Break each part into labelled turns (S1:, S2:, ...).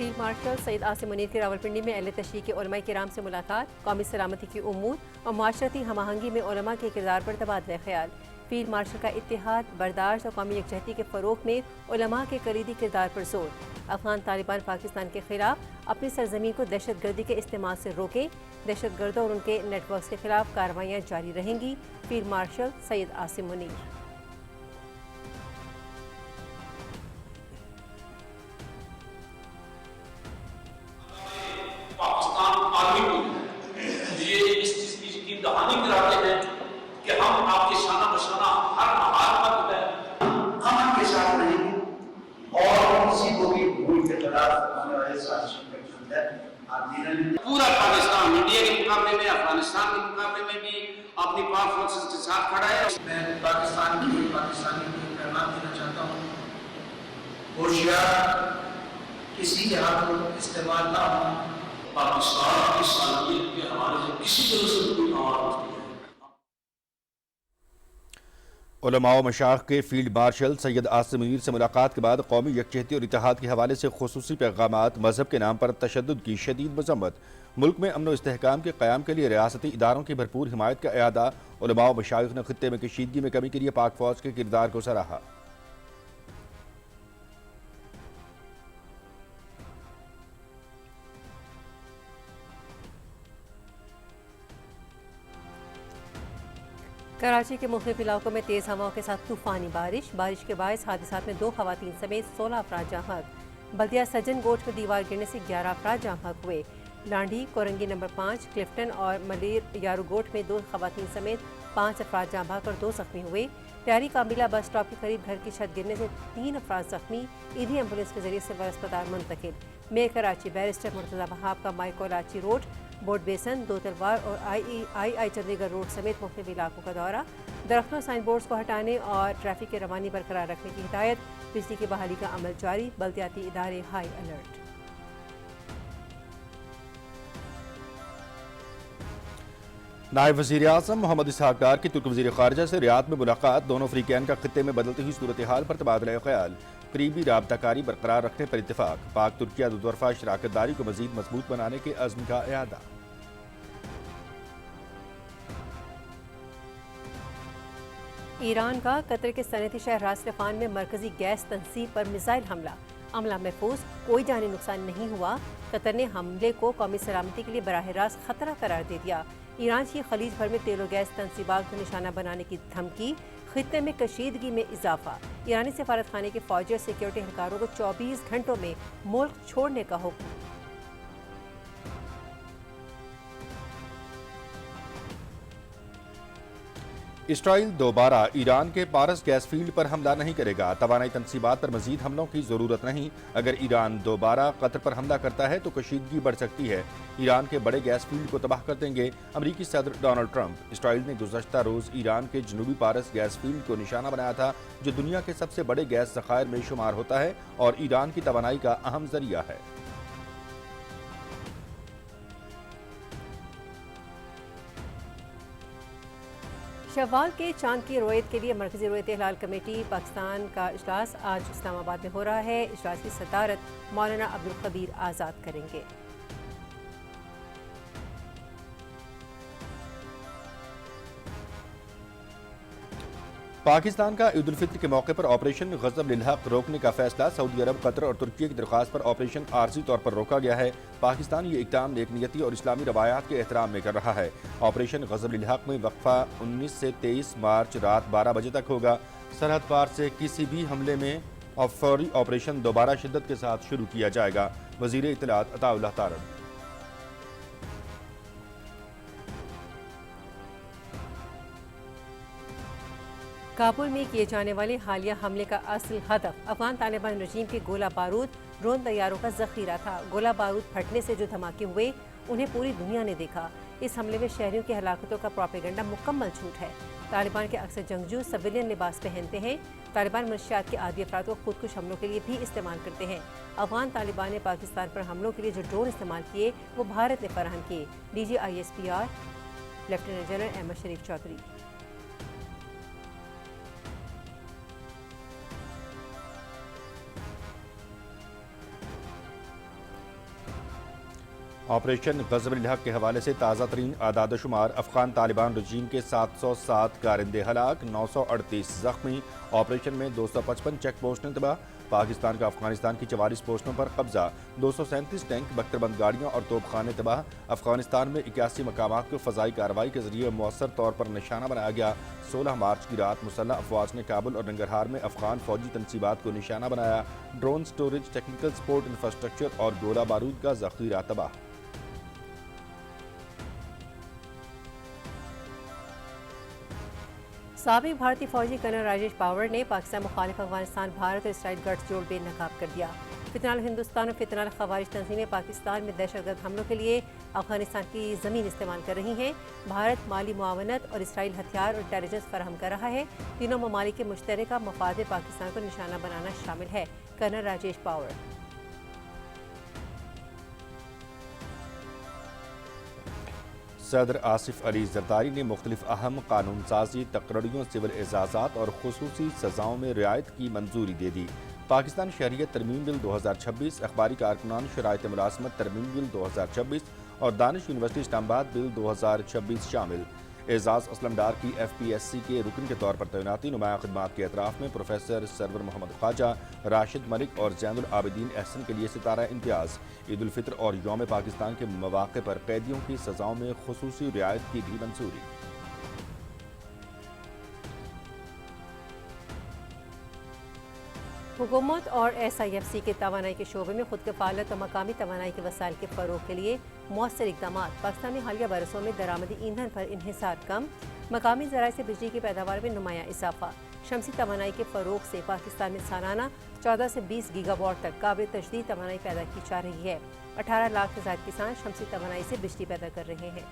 S1: Field marshal Syed Asim Munir की रावलपिंडी में अहले तशरीह के उलमा किराम से मुलाकात, कौमी सलामती की उम्मीद और माशरती हमआहंगी में उलमा के किरदार पर तबादला ख्याल। फील्ड मार्शल का इत्तेहाद, बर्दाश्त और कौमी यकजहती के फ़रोग़ में उलमा के कलीदी किरदार पर जोर। अफगान तालिबान पाकिस्तान के खिलाफ अपनी सरजमीन को दहशत गर्दी के इस्तेमाल से रोके, दहशत गर्दों और उनके नेटवर्क के खिलाफ कार्रवाइयाँ जारी रहेंगी। Field marshal Syed Asim Munir.
S2: Pakistan army को ये इस चीज की यकीन दहानी कराते हैं कि हम आपके शाना बशाना हर हाल पर है, हम आपके साथ रहेंगे और किसी को भी भूल के खिलाफ होने वाले साजिश पूरा पाकिस्तान इंडिया के मुकाबले में, अफगानिस्तान के मुकाबले में भी अपनी पाक फोर्सेस के साथ खड़ा है। मैं पाकिस्तानी को पैगाम देना चाहता हूँ, होशियार किसी के हाथों इस्तेमाल ना हो। पाकिस्तान की सालगिरह के हवाले से किसी तरह से कोई आवाज़ उठती है।
S3: उलमा व मशाइख के फील्ड मार्शल सैयद आसिम मुनीर से मुलाकात के बाद कौमी यकजहती और इत्तेहाद के हवाले से खुसूसी पैगामात, मजहब के नाम पर तशद्दुद की शदीद मजम्मत, मुल्क में अमन व इस्तेहकाम के क़याम के लिए रियासती इदारों की भरपूर हिमायत का इआदा। उलमा व मशाइख ने खित्ते में कशीदगी में कमी के लिए पाक फौज के किरदार को सराहा।
S1: कराची के मुख्तलिफ इलाकों में तेज़ हवाओं के साथ तूफ़ानी बारिश के बायस हादसात में 2 ख़वातीन समेत 16 अफराद जाँ बहक। बल्दिया सज्जन गोट में दीवार गिरने से 11 अफराद जाँ बहक हुए। लांडी, कोरंगी नंबर 5, क्लिफ्टन और मलीर यारू गोट में 2 ख़वातीन समेत 5 अफराद जाँ बहक और 2 ज़ख्मी हुए। प्यारी कामिला बस स्टॉप के करीब घर की छत गिरने से 3 अफराद ज़ख्मी, ईदी एम्बुलेंस के जरिए सिविल अस्पताल मुंतकिल। मेयर कराची बैरिस्टर मुर्तज़ा वहाब का माइकोलाची रोड, बोट बेसन, दो तलवार और आई चंडीगढ़ रोड समेत मुख्तलिफ इलाकों का दौरा। दरख्तों, साइन बोर्ड्स को हटाने और ट्रैफिक की रवानी बरकरार रखने की हिदायत। बिजली की बहाली का अमल जारी, बल्दियाती इदारे हाई अलर्ट।
S3: नायब वज़ीर आज़म मोहम्मद इसहाक़ डार की तुर्क वज़ीर ख़ारिजा से रियाद में मुलाकात, दोनों अफ्रीकैन का खित्ते में बदलती हुई सूरत हाल पर तबादला ख्याल, करीबी राबताकारी बरकरार रखने पर इत्तेफाक। पाक तुर्किया दोतरफा शराकतदारी को मज़ीद मजबूत बनाने के अज़्म का इआदा।
S1: ईरान का कतर के सनती शहर रास लफान में मरकजी गैस तंसीब पर मिसाइल हमला महफूज, कोई जानी नुकसान नहीं हुआ। कतर ने हमले को कौमी सलामती के लिए बराह रास्त खतरा करार दे दिया। ईरान की खलीज भर में तेल और गैस तंसीबात को निशाना बनाने की धमकी, खित्ते में कशीदगी में इजाफा। ईरानी सफारत खाने के फौजी और सिक्योरिटी एहलकारों को 24 घंटों में मुल्क छोड़ने का हुक्म।
S3: इसराइल दोबारा ईरान के पारस गैस फील्ड पर हमला नहीं करेगा, तवानाई तनसीबात पर मजीद हमलों की जरूरत नहीं। अगर ईरान दोबारा कतर पर हमला करता है तो कशीदगी बढ़ सकती है, ईरान के बड़े गैस फील्ड को तबाह कर देंगे अमरीकी सदर डोनाल्ड ट्रंप। इसराइल ने गुज़श्ता रोज़ ईरान के जनूबी पारस गैस फील्ड को निशाना बनाया था, जो दुनिया के सबसे बड़े गैस ज़खायर में शुमार होता है और ईरान की तवानाई का अहम जरिया है।
S1: शव्वाल के चांद की रोयत के लिए मरकजी रोयत हिलाल कमेटी पाकिस्तान का इजलास आज इस्लामाबाद में हो रहा है। इजलास की सदारत मौलाना अब्दुल खबीर आज़ाद करेंगे।
S3: पाकिस्तान का ईद उल फित्र के मौके पर ऑपरेशन गज़ब लिल हक़ रोकने का फैसला, सऊदी अरब, कतर और तुर्की की दरख्वास्त पर ऑपरेशन आर्जी तौर पर रोका गया है। पाकिस्तान ये इक़दाम नेकनीयती और इस्लामी रवायात के एहतराम में कर रहा है। ऑपरेशन गज़ब लिल हक़ में वक्फा 19 से 23 मार्च रात 12 बजे तक होगा। सरहद पार से किसी भी हमले में फौरी ऑपरेशन दोबारा शिद्दत के साथ शुरू किया जाएगा। वज़ीर इत्तलात अताउल्लाह तारड़।
S1: काबुल में किए जाने वाले हालिया हमले का असल हदफ अफगान तालिबान रजीम के गोला बारूद ड्रोन तैयारों का जखीरा था। गोला बारूद फटने से जो धमाके हुए उन्हें पूरी दुनिया ने देखा। इस हमले में शहरियों की हलाकतों का प्रोपेगेंडा मुकम्मल झूठ है। तालिबान के अक्सर जंगजू सिविलियन लिबास पहनते हैं। तालिबान मनशियात के आदी अफराद को खुदकुश हमलों के लिए भी इस्तेमाल करते हैं। अफगान तालिबान ने पाकिस्तान पर हमलों के लिए जो ड्रोन इस्तेमाल किए वो भारत ने फराहम किए। DGISPR लेफ्टिनेंट जनरल अहमद शरीफ चौधरी।
S3: آپریشن غزب الحق کے حوالے سے تازہ ترین اعداد و شمار: افغان طالبان رجیم کے 707 کارندے ہلاک، 938 زخمی۔ آپریشن میں 255 چیک پوسٹیں تباہ۔ پاکستان کا افغانستان کی 44 پوسٹوں پر قبضہ، 237 ٹینک، بختربند گاڑیاں اور توپ خانے تباہ۔ افغانستان میں 81 مقامات کو فضائی کارروائی کے ذریعے مؤثر طور پر نشانہ بنایا گیا۔ 16 مارچ کی رات مسلح افواج نے کابل اور ننگرہار میں افغان فوجی تنصیبات کو نشانہ بنایا۔ Drone storage, technical support infrastructure اور گولہ بارود کا ذخیرہ تباہ۔
S1: سابق بھارتی فوجی کرنل راجیش پاور نے پاکستان مخالف افغانستان بھارت اور اسرائیل گٹھ جوڑ بے نقاب کر دیا۔ فتنہ ہندوستان اور فتنہ خوارج تنظیمیں پاکستان میں دہشت گرد حملوں کے لیے افغانستان کی زمین استعمال کر رہی ہیں۔ بھارت مالی معاونت اور اسرائیل ہتھیار اور انٹیلیجنس فراہم کر رہا ہے۔ تینوں ممالک کے مشترکہ مفاد میں پاکستان کو نشانہ بنانا شامل ہے: کرنل راجیش پاور۔
S3: صدر آصف علی زرداری نے مختلف اہم قانون سازی تقرریوں، سول اعزازات اور خصوصی سزاؤں میں رعایت کی منظوری دے دی۔ پاکستان شہریت ترمیم بل 2026، اخباری کارکنان شرائط ملازمت ترمیم بل 2026 اور دانش یونیورسٹی اسلام آباد بل 2026 شامل۔ اعزاز اسلم ڈار کی FPSC کے رکن کے طور پر تعیناتی، نمایاں خدمات کے اطراف میں پروفیسر سرور محمد خواجہ، راشد ملک اور زین العابدین احسن کے لیے ستارہ امتیاز۔ عید الفطر اور یوم پاکستان کے مواقع پر قیدیوں کی سزاؤں میں خصوصی رعایت کی بھی منظوری۔
S1: حکومت اور SIFC کے توانائی کے شعبے میں خود کفالت اور مقامی توانائی کے وسائل کے فروغ کے لیے مؤثر اقدامات۔ پاکستان میں حالیہ برسوں میں درآمدی ایندھن پر انحصار کم، مقامی ذرائع سے بجلی کی پیداوار میں نمایاں اضافہ۔ شمسی توانائی کے فروغ سے پاکستان میں سالانہ 14 سے 20 گیگا واٹ تک قابل تجدید توانائی پیدا کی جا رہی ہے۔ 18 لاکھ سے زائد کسان شمسی توانائی سے بجلی پیدا کر رہے ہیں۔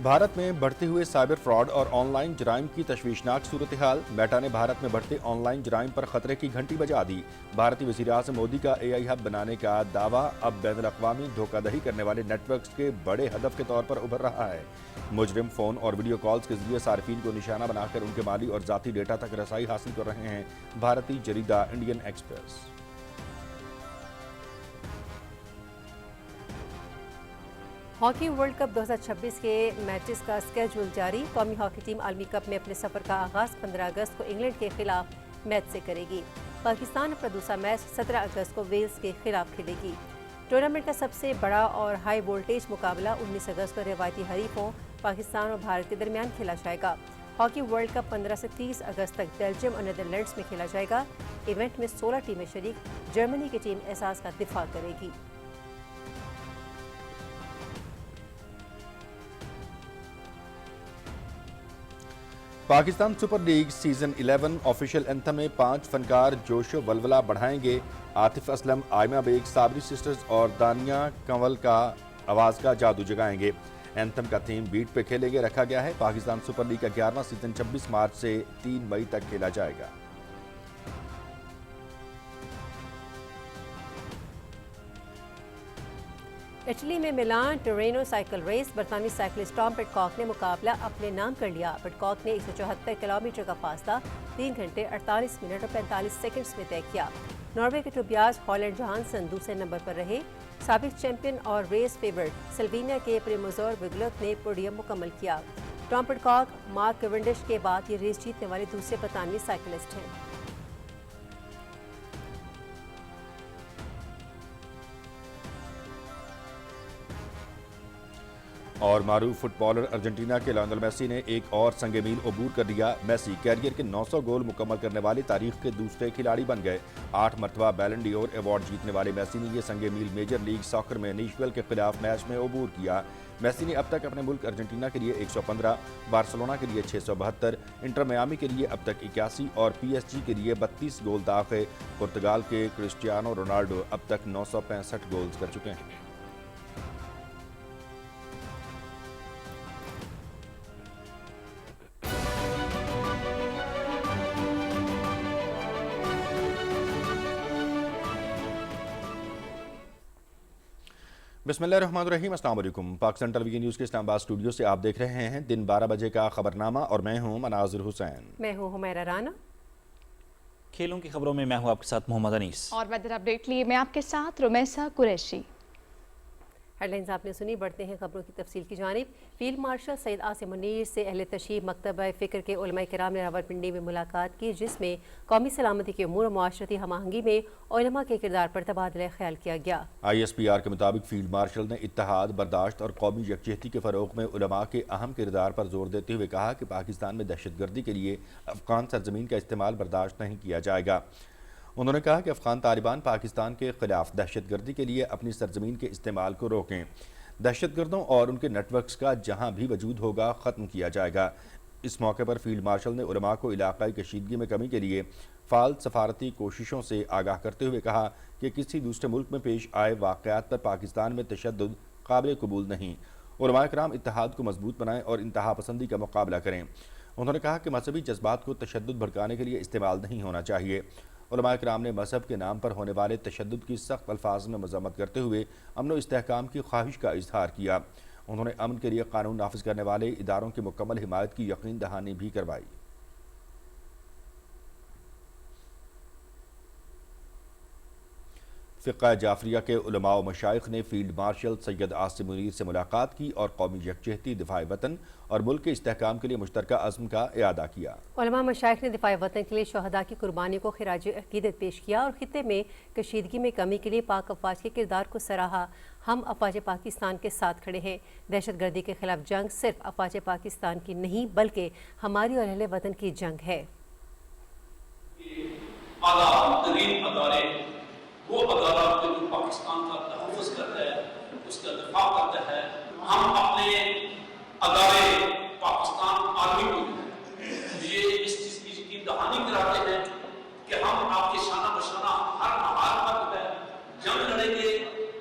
S3: بھارت میں بڑھتے ہوئے سائبر فراڈ اور آن لائن جرائم کی تشویشناک صورتحال۔ میٹا نے بھارت میں بڑھتے آن لائن جرائم پر خطرے کی گھنٹی بجا دی۔ بھارتی وزیر اعظم مودی کا AI ہب بنانے کا دعویٰ اب بین الاقوامی دھوکہ دہی کرنے والے نیٹ ورکس کے بڑے ہدف کے طور پر ابھر رہا ہے۔ مجرم فون اور ویڈیو کالز کے ذریعے صارفین کو نشانہ بنا کر ان کے مالی اور ذاتی ڈیٹا تک رسائی حاصل کر رہے ہیں۔ بھارتی جریدہ Indian Express.
S1: Hockey world cup 2026 کے میچز کا اسکیڈول جاری۔ قومی ہاکی ٹیم عالمی کپ میں اپنے سفر کا آغاز 15 اگست کو انگلینڈ کے خلاف میچ سے کرے گی۔ پاکستان اپنا دوسرا میچ 17 اگست کو ویلز کے خلاف کھیلے گی۔ ٹورنامنٹ کا سب سے بڑا اور ہائی وولٹیج مقابلہ 19 اگست کو روایتی حریفوں پاکستان اور بھارت کے درمیان کھیلا جائے گا۔ ہاکی ورلڈ کپ 15 سے 30 اگست تک بیلجیم اور نیدرلینڈز میں کھیلا جائے گا۔ ایونٹ میں 16 ٹیمیں شریک۔ جرمنی کی ٹیم اعزاز کا دفاع کرے گی۔
S3: Pakistan super league season 11 official anthem میں 5 فنکار جوش و ولولہ بڑھائیں گے۔ عاطف اسلم، آئمہ بیگ، صابری سسٹرز اور دانیہ کنول کا آواز کا جادو جگائیں گے۔ اینتھم کا تھیم بیٹ پہ کھیلیں گے رکھا گیا ہے۔ پاکستان سپر لیگ کا 11واں سیزن 26 مارچ سے 3 مئی تک کھیلا جائے گا۔
S1: اٹلی میں میلان ٹورینو سائیکل ریس، برطانوی سائیکلسٹ ٹام پٹکاک نے مقابلہ اپنے نام کر لیا۔ پٹکاک نے 174 کلومیٹر کا فاصلہ 3 گھنٹے 48 منٹ اور 45 سیکنڈز میں طے کیا۔ ناروے کے ٹوبیاس ہالینڈ جہانسن دوسرے نمبر پر رہے۔ سابق چیمپئن اور ریس فیورٹ سلوینیا کے پریموزور وگلک نے پوڈیم مکمل کیا۔ ٹام پٹکاک مارک کیونڈش کے بعد یہ ریس جیتنے والے دوسرے برطانوی سائیکلسٹ ہیں۔
S3: اور معروف فٹ بالر ارجنٹینا کے لائنل میسی نے ایک اور سنگ میل عبور کر لیا۔ میسی کیریئر کے 900 گول مکمل کرنے والے تاریخ کے دوسرے کھلاڑی بن گئے۔ 8 مرتبہ بیلن ڈی اور ایوارڈ جیتنے والے میسی نے یہ سنگ میل میجر لیگ ساکر میں نیشویل کے خلاف میچ میں عبور کیا۔ میسی نے اب تک اپنے ملک ارجنٹینا کے لیے 115، بارسلونا کے لیے 672، انٹر میامی کے لیے اب تک 81 اور PSG کے لیے 32 گول داغے۔ پرتگال کے کرسٹیانو رونالڈو اب تک 965 گولز کر چکے ہیں۔ بسم اللہ الرحمن الرحیم، السلام علیکم۔ پاکستان ٹیلی ویژن نیوز کے اسلام آباد اسٹوڈیو سے آپ دیکھ رہے ہیں دن 12 بجے کا خبرنامہ اور میں ہوں مناظر حسین۔
S1: میں ہوں حمیرہ رانا۔
S4: खेलों की खबरों में मैं हूं आपके साथ मोहम्मद अनीस।
S5: और वेदर अपडेट लिए मैं आपके साथ रुमैसा कुरैशी।
S1: हेडलाइंस आपने सुनी, बढ़ते हैं खबरों की तफसील की जानिब। फील्ड मार्शल सैयद आसिम मुनीर से अहले तशरीफ मकतबा फ़िक्र के उलमाए किराम ने रावलपिंडी में मुलाकात की, जिसमें कौमी सलामती के उमूर और मुआशरती हमआहंगी में उलमा के किरदार पर तबादला ख्याल किया गया। ISPR
S3: के मुताबिक फील्ड मार्शल ने इत्तेहाद, बर्दाश्त और कौमी यकजहती के फ़रोग़ में उलमा के अहम किरदार पर जोर देते हुए कहा कि पाकिस्तान में दहशतगर्दी के लिए अफ़गान सरजमीन का इस्तेमाल बर्दाश्त नहीं किया जाएगा। उन्होंने कहा कि अफ़गान तालिबान पाकिस्तान के ख़िलाफ़ दहशतगर्दी के लिए अपनी सरजमीन के इस्तेमाल को रोकें। दहशतगर्दों और उनके नेटवर्क्स का जहाँ भी वजूद होगा ख़त्म किया जाएगा। इस मौके पर फील्ड मार्शल ने उलमा को इलाक़ाई कशीदगी में कमी के लिए फ़ाल सफारती कोशिशों से आगाह करते हुए कहा कि किसी दूसरे मुल्क में पेश आए वाक़यात पर पाकिस्तान में तशद्दुद काबिल कबूल नहीं। उलमाए किराम इत्तेहाद को मजबूत बनाएं और इंतहा पसंदी का मुकाबला करें। उन्होंने कहा कि मजहबी जज्बात को तशद्दुद भड़काने के लिए इस्तेमाल नहीं होना चाहिए। उलमाए किराम ने मजहब के नाम पर होने वाले तशद्दुद की सख्त अल्फाज में मज़म्मत करते हुए अमन व इस्तेहकाम की ख्वाहिश का इजहार किया। उन्होंने अमन के लिए कानून नाफिज करने वाले इदारों की मुकम्मल हिमायत की यकीन दहानी भी करवाई। फ़िक़्ह जाफरिया के उलमा व मशाइख ने फील्ड मार्शल सैयद आसिम मुनीर से मुलाकात की और कौमी यकजहती, दिफाए वतन और मुल्क के इस्तेहकाम के लिए मुश्तरका अज़्म का इआदा किया।
S1: उलमा मशाइख ने दिफाए वतन के लिए शहदा की कुर्बानी को खिराज अकीदत पेश किया और खित्ते में कशीदगी में कमी के लिए पाक अफवाज के किरदार को सराहा। हम अफवाज पाकिस्तान के साथ खड़े हैं। दहशतगर्दी के खिलाफ जंग सिर्फ अफवाज पाकिस्तान की नहीं बल्कि हमारी और अहले वतन की जंग है।
S2: वो अदालत जो पाकिस्तान का तहफ़्फ़ुज़ करता है, उसका दिफा करता है। हम अपने अदारे पाकिस्तान आर्मी को ये इस चीज़ की यकीन दहानी कराते हैं कि हम आपके शाना बशाना हर हाल पर जंग लड़ेंगे।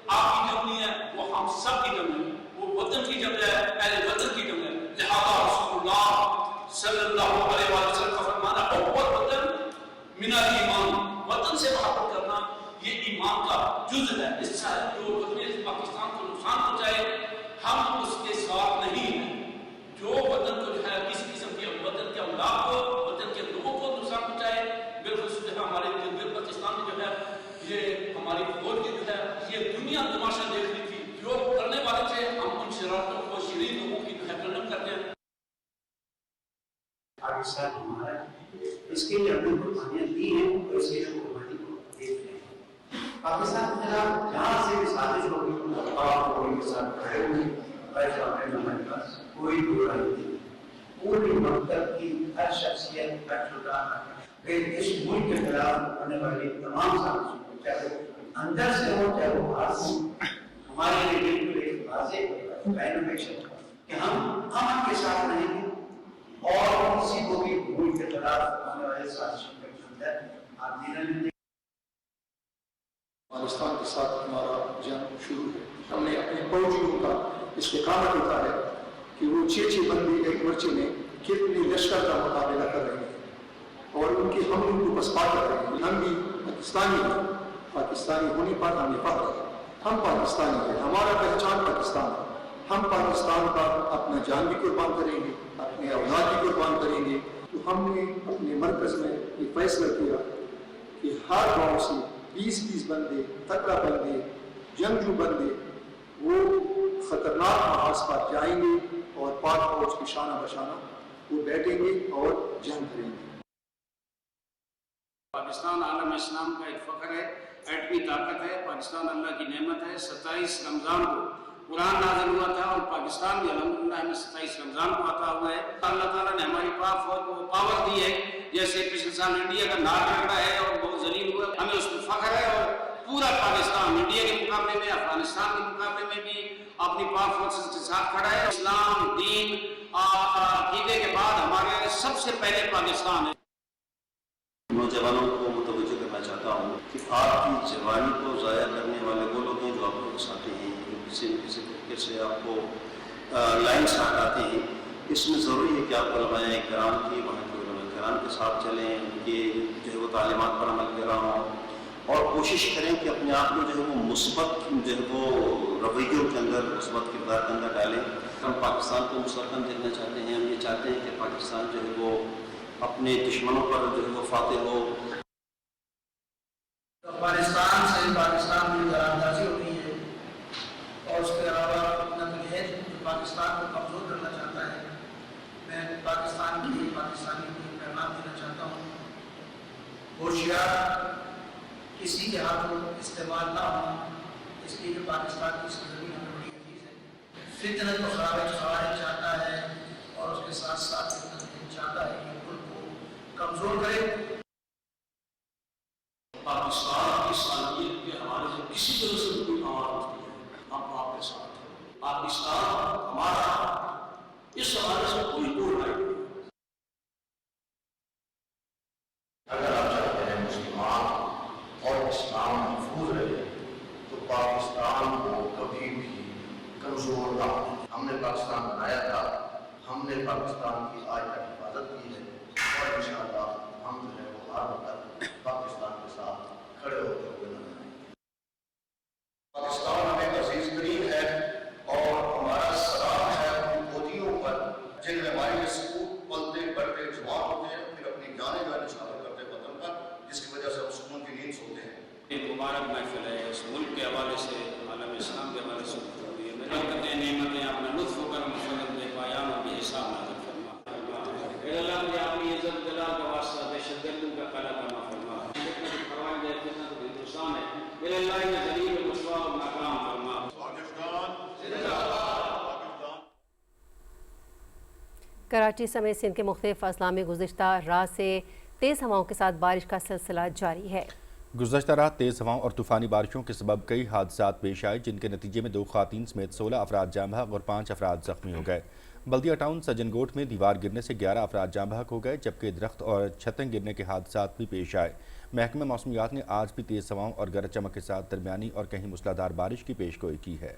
S2: आपकी जंग नहीं है, वो हम सब की जंग है, वो वतन की जंग है, पहले वतन की जंग है। लिहाजा रसूलुल्लाह सल्लल्लाहु अलैहि वसल्लम का फरमाना अव्वल वतन मिनल ईमान, वतन से मोहब्बत करना ये ईमान का जुज़ है। इससे जो पाकिस्तान को नुकसान पहुंचाए हम उसके साथ नहीं हैं। जो वतन को जो है किसी किस्म के वतन के औलाद को, वतन के लोगों को नुकसान पहुंचाए, बिल्कुल जो है हमारे पाकिस्तान में जो है ये हमारी फौज की जो है ये दुनिया तमाशा देख रही थी। जो करने वाले थे हम उन शरारतों को शरीर लोगों की जो है कंडम करते हैं।
S6: पाकिस्तान हमारा इसके लिए हमने कुर्बानियां दी हैं और इसके लिए कुर्बानी को देख रहे हैं। पाकिस्तान के खिलाफ जहाँ से भी साजिश होगी कोई के साथ खड़े हुए, हमारे पास कोई बुराई नहीं। पूरी मकतब की हर शख्सियत हर छोटा इस मुल्क के खिलाफ होने वाली तमाम साजिशों को, चाहे वो अंदर से हो चाहे वो बाहर हो, हमारे लिए बिल्कुल एक वाज़ेह कि हम अमन के साथ रहेंगे और किसी को भी मुल्क के खिलाफ होने वाले साजिशों के अंदर आप नहीं।
S7: पाकिस्तान के साथ हमारा जंग शुरू है। हमने अपने फौजियों का इस्तेकामत होता है कि वो 6 बंदी एक मोर्चे में कितनी लश्कर का मुकाबला कर रहे हैं और उनके हमलों को पसपा कर रहे हैं। हम भी पाकिस्तानी हैं, पाकिस्तानी होने पर हमें फख्र है। हम पाकिस्तानी हैं, हमारा पहचान पाकिस्तान है। हम पाकिस्तान का अपना जान भी कुर्बान करेंगे, अपने औलाद भी कुर्बान करेंगे। तो हमने अपने मरकज़ में ये फैसला किया कि हर गाँव से 20-20 बंदे, तगड़ा बंदे, जंगजू बंदे वो खतरनाक महाज पर जाएंगे और पाक फौज की शाना बशाना वो बैठेंगे और जंग करेंगे।
S8: पाकिस्तान आलम इस्लाम का एक फ़ख्र है, एटमी ताकत है। पाकिस्तान अल्लाह की नेमत है। 27 रमज़ान को कुरान नाज़िल हुआ था और पाकिस्तान भी अल्हम्दुलिल्लाह में 27 रमज़ान को आता हुआ है। अल्लाह ताला ने हमारी पाक फौज को पावर दी है। जैसे पिछले साल इंडिया का नाक रगड़ा है और बहुत जलील हुआ, हमें उसमें फख्र है। और पूरा पाकिस्तान इंडिया के मुकाबले में, अफगानिस्तान के मुकाबले में भी अपनी पाक फौज के साथ खड़ा है। इस्लाम दीन अकीदे के बाद हमारे सबसे पहले पाकिस्तान है।
S9: नौजवानों को मुतवज्जो करना चाहता हूँ कि आपकी जवानी को ज़ाया करने वाले वो लोग हैं जो आपको फंसाते हैं, जो किसी न किसी तरीके से आपको लाइन से हटाते हैं। इसमें ज़रूरी है कि आप उलमाए किराम की, वहाँ के उलमाए किराम के साथ चलें, उनके जो है वो तालीमात पर अमल कर रहा हूँ और कोशिश करें कि अपने आप को जो है वो मुस्बत जो है वो रवैयों के अंदर, मुस्बत किरदार के अंदर डालें। हम पाकिस्तान को मुस्तहकम देखना चाहते हैं। हम ये चाहते हैं कि पाकिस्तान जो है वो अपने दुश्मनों पर जो है वो फातेह हो।
S6: ہوشیار کسی کے ہاتھوں استعمال نہ ہو، اس لیے جو پاکستان کی سرزمین ہمیں بڑی عزیز ہے۔ فتنت و خوارج چاہتا ہے اور اس کے ساتھ ساتھ چاہتا ہے کہ ملک کو کمزور کرے۔
S2: پاکستان کی صلاحیت کے حوالے سے کسی طرح سے کوئی آواز اٹھتی ہے، ہم آپ کے ساتھ ہیں۔ پاکستان ہمارا، اس حوالے سے کوئی دو رائے نہیں۔
S10: اگر آپ چاہتے ہیں مسلمان اور اسلام محفوظ رہے تو پاکستان کو کبھی بھی کمزور نہ ہو۔ ہم نے پاکستان بنایا تھا، ہم نے پاکستان کی آج تک حفاظت کی ہے اور انشاءاللہ ہم جو ہے وہ ہر وقت پاکستان کے ساتھ کھڑے ہوتے ہوئے نظر آئیں گے۔ پاکستان ہمیں عزیز ترین ہے اور ہمارا سلام ہے ان فوجیوں پر جن میں ہماری سکوت پلتے بڑھتے جوان ہوتے ہیں، پھر اپنی جانیں جو ہے نچھاور کرتے وطن پر، جس کی وجہ سے ہم سکون کی نیند سوتے ہیں۔
S8: ایک مبارک محفل ہے، اس ملک کے حوالے سے، عالم اسلام کے حوالے سے ہوئی ہے۔ برکتیں نعمتیں اپنا لطف و کرم فضل بے پایان اور بے حساب نازل فرما۔ اے اللہ مجھے اپنی عزت جلال کا واسطہ دہشت گردوں کا قلع کرنا فرما۔ فرمائے دے فتنہ تو ہندوستان ہے، اے اللہ انہیں ذلیل و رسوا و ناکام فرما۔
S1: کراچی سمیت سندھ کے مختلف اضلاع میں گزشتہ رات سے تیز ہواؤں کے ساتھ بارش کا سلسلہ جاری ہے۔
S3: گزشتہ رات تیز ہواؤں اور طوفانی بارشوں کے سبب کئی حادثات پیش آئے، جن کے نتیجے میں 2 خواتین سمیت 16 افراد جاں بحق اور 5 افراد زخمی ہو گئے۔ بلدیہ ٹاؤن سجن گوٹ میں دیوار گرنے سے 11 افراد جاں بحق ہو گئے، جبکہ درخت اور چھتیں گرنے کے حادثات بھی پیش آئے۔ محکمہ موسمیات نے آج بھی تیز ہواؤں اور گرج چمک کے ساتھ درمیانی اور کہیں موسلادھار بارش کی پیشگوئی کی ہے۔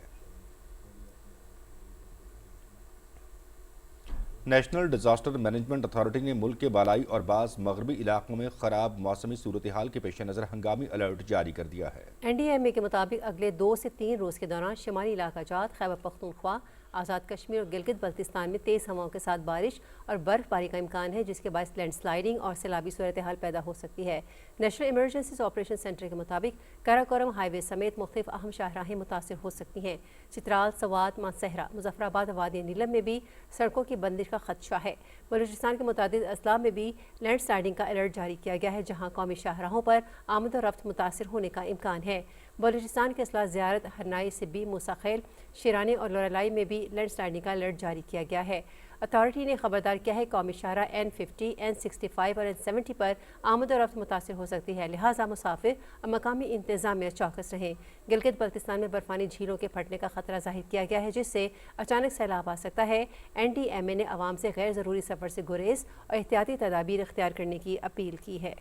S3: نیشنل ڈیزاسٹر مینجمنٹ اتھارٹی نے ملک کے بالائی اور بعض مغربی علاقوں میں خراب موسمی صورتحال کے پیش نظر ہنگامی الرٹ جاری کر دیا ہے۔
S1: این ڈی ایم اے کے مطابق اگلے 2 سے 3 روز کے دوران شمالی علاقہ جات، خیبر پختونخوا، آزاد کشمیر اور گلگت بلتستان میں تیز ہواؤں کے ساتھ بارش اور برف باری کا امکان ہے، جس کے باعث لینڈ سلائیڈنگ اور سیلابی صورتحال پیدا ہو سکتی ہے۔ نیشنل ایمرجنسیز آپریشن سینٹر کے مطابق کراکورم ہائی وے سمیت مختلف اہم شاہراہیں متاثر ہو سکتی ہیں۔ چترال، سوات، مانسہرہ، مظفرآباد اور وادی نیلم میں بھی سڑکوں کی بندش کا خدشہ ہے۔ بلوچستان کے متعدد اضلاع میں بھی لینڈ سلائیڈنگ کا الرٹ جاری کیا گیا ہے، جہاں قومی شاہراہوں پر آمد و رفت متاثر ہونے کا امکان ہے۔ بلوچستان کے اضلاع زیارت، ہرنائی، سبی، موسیٰ خیل، شیرانے اور لورالائی میں بھی لینڈ سلائیڈنگ کا الرٹ جاری کیا گیا ہے۔ اتھارٹی نے خبردار کیا ہے قومی شاہراہ N50، N65 اور N70 پر آمد و رفت متاثر ہو سکتی ہے، لہٰذا مسافر اور مقامی انتظامیہ چوکس رہیں۔ گلگت بلتستان میں برفانی جھیلوں کے پھٹنے کا خطرہ ظاہر کیا گیا ہے، جس سے اچانک سیلاب آ سکتا ہے۔ این ڈی ایم اے نے عوام سے غیر ضروری سفر سے گریز اور احتیاطی تدابیر اختیار کرنے کی اپیل کی ہے۔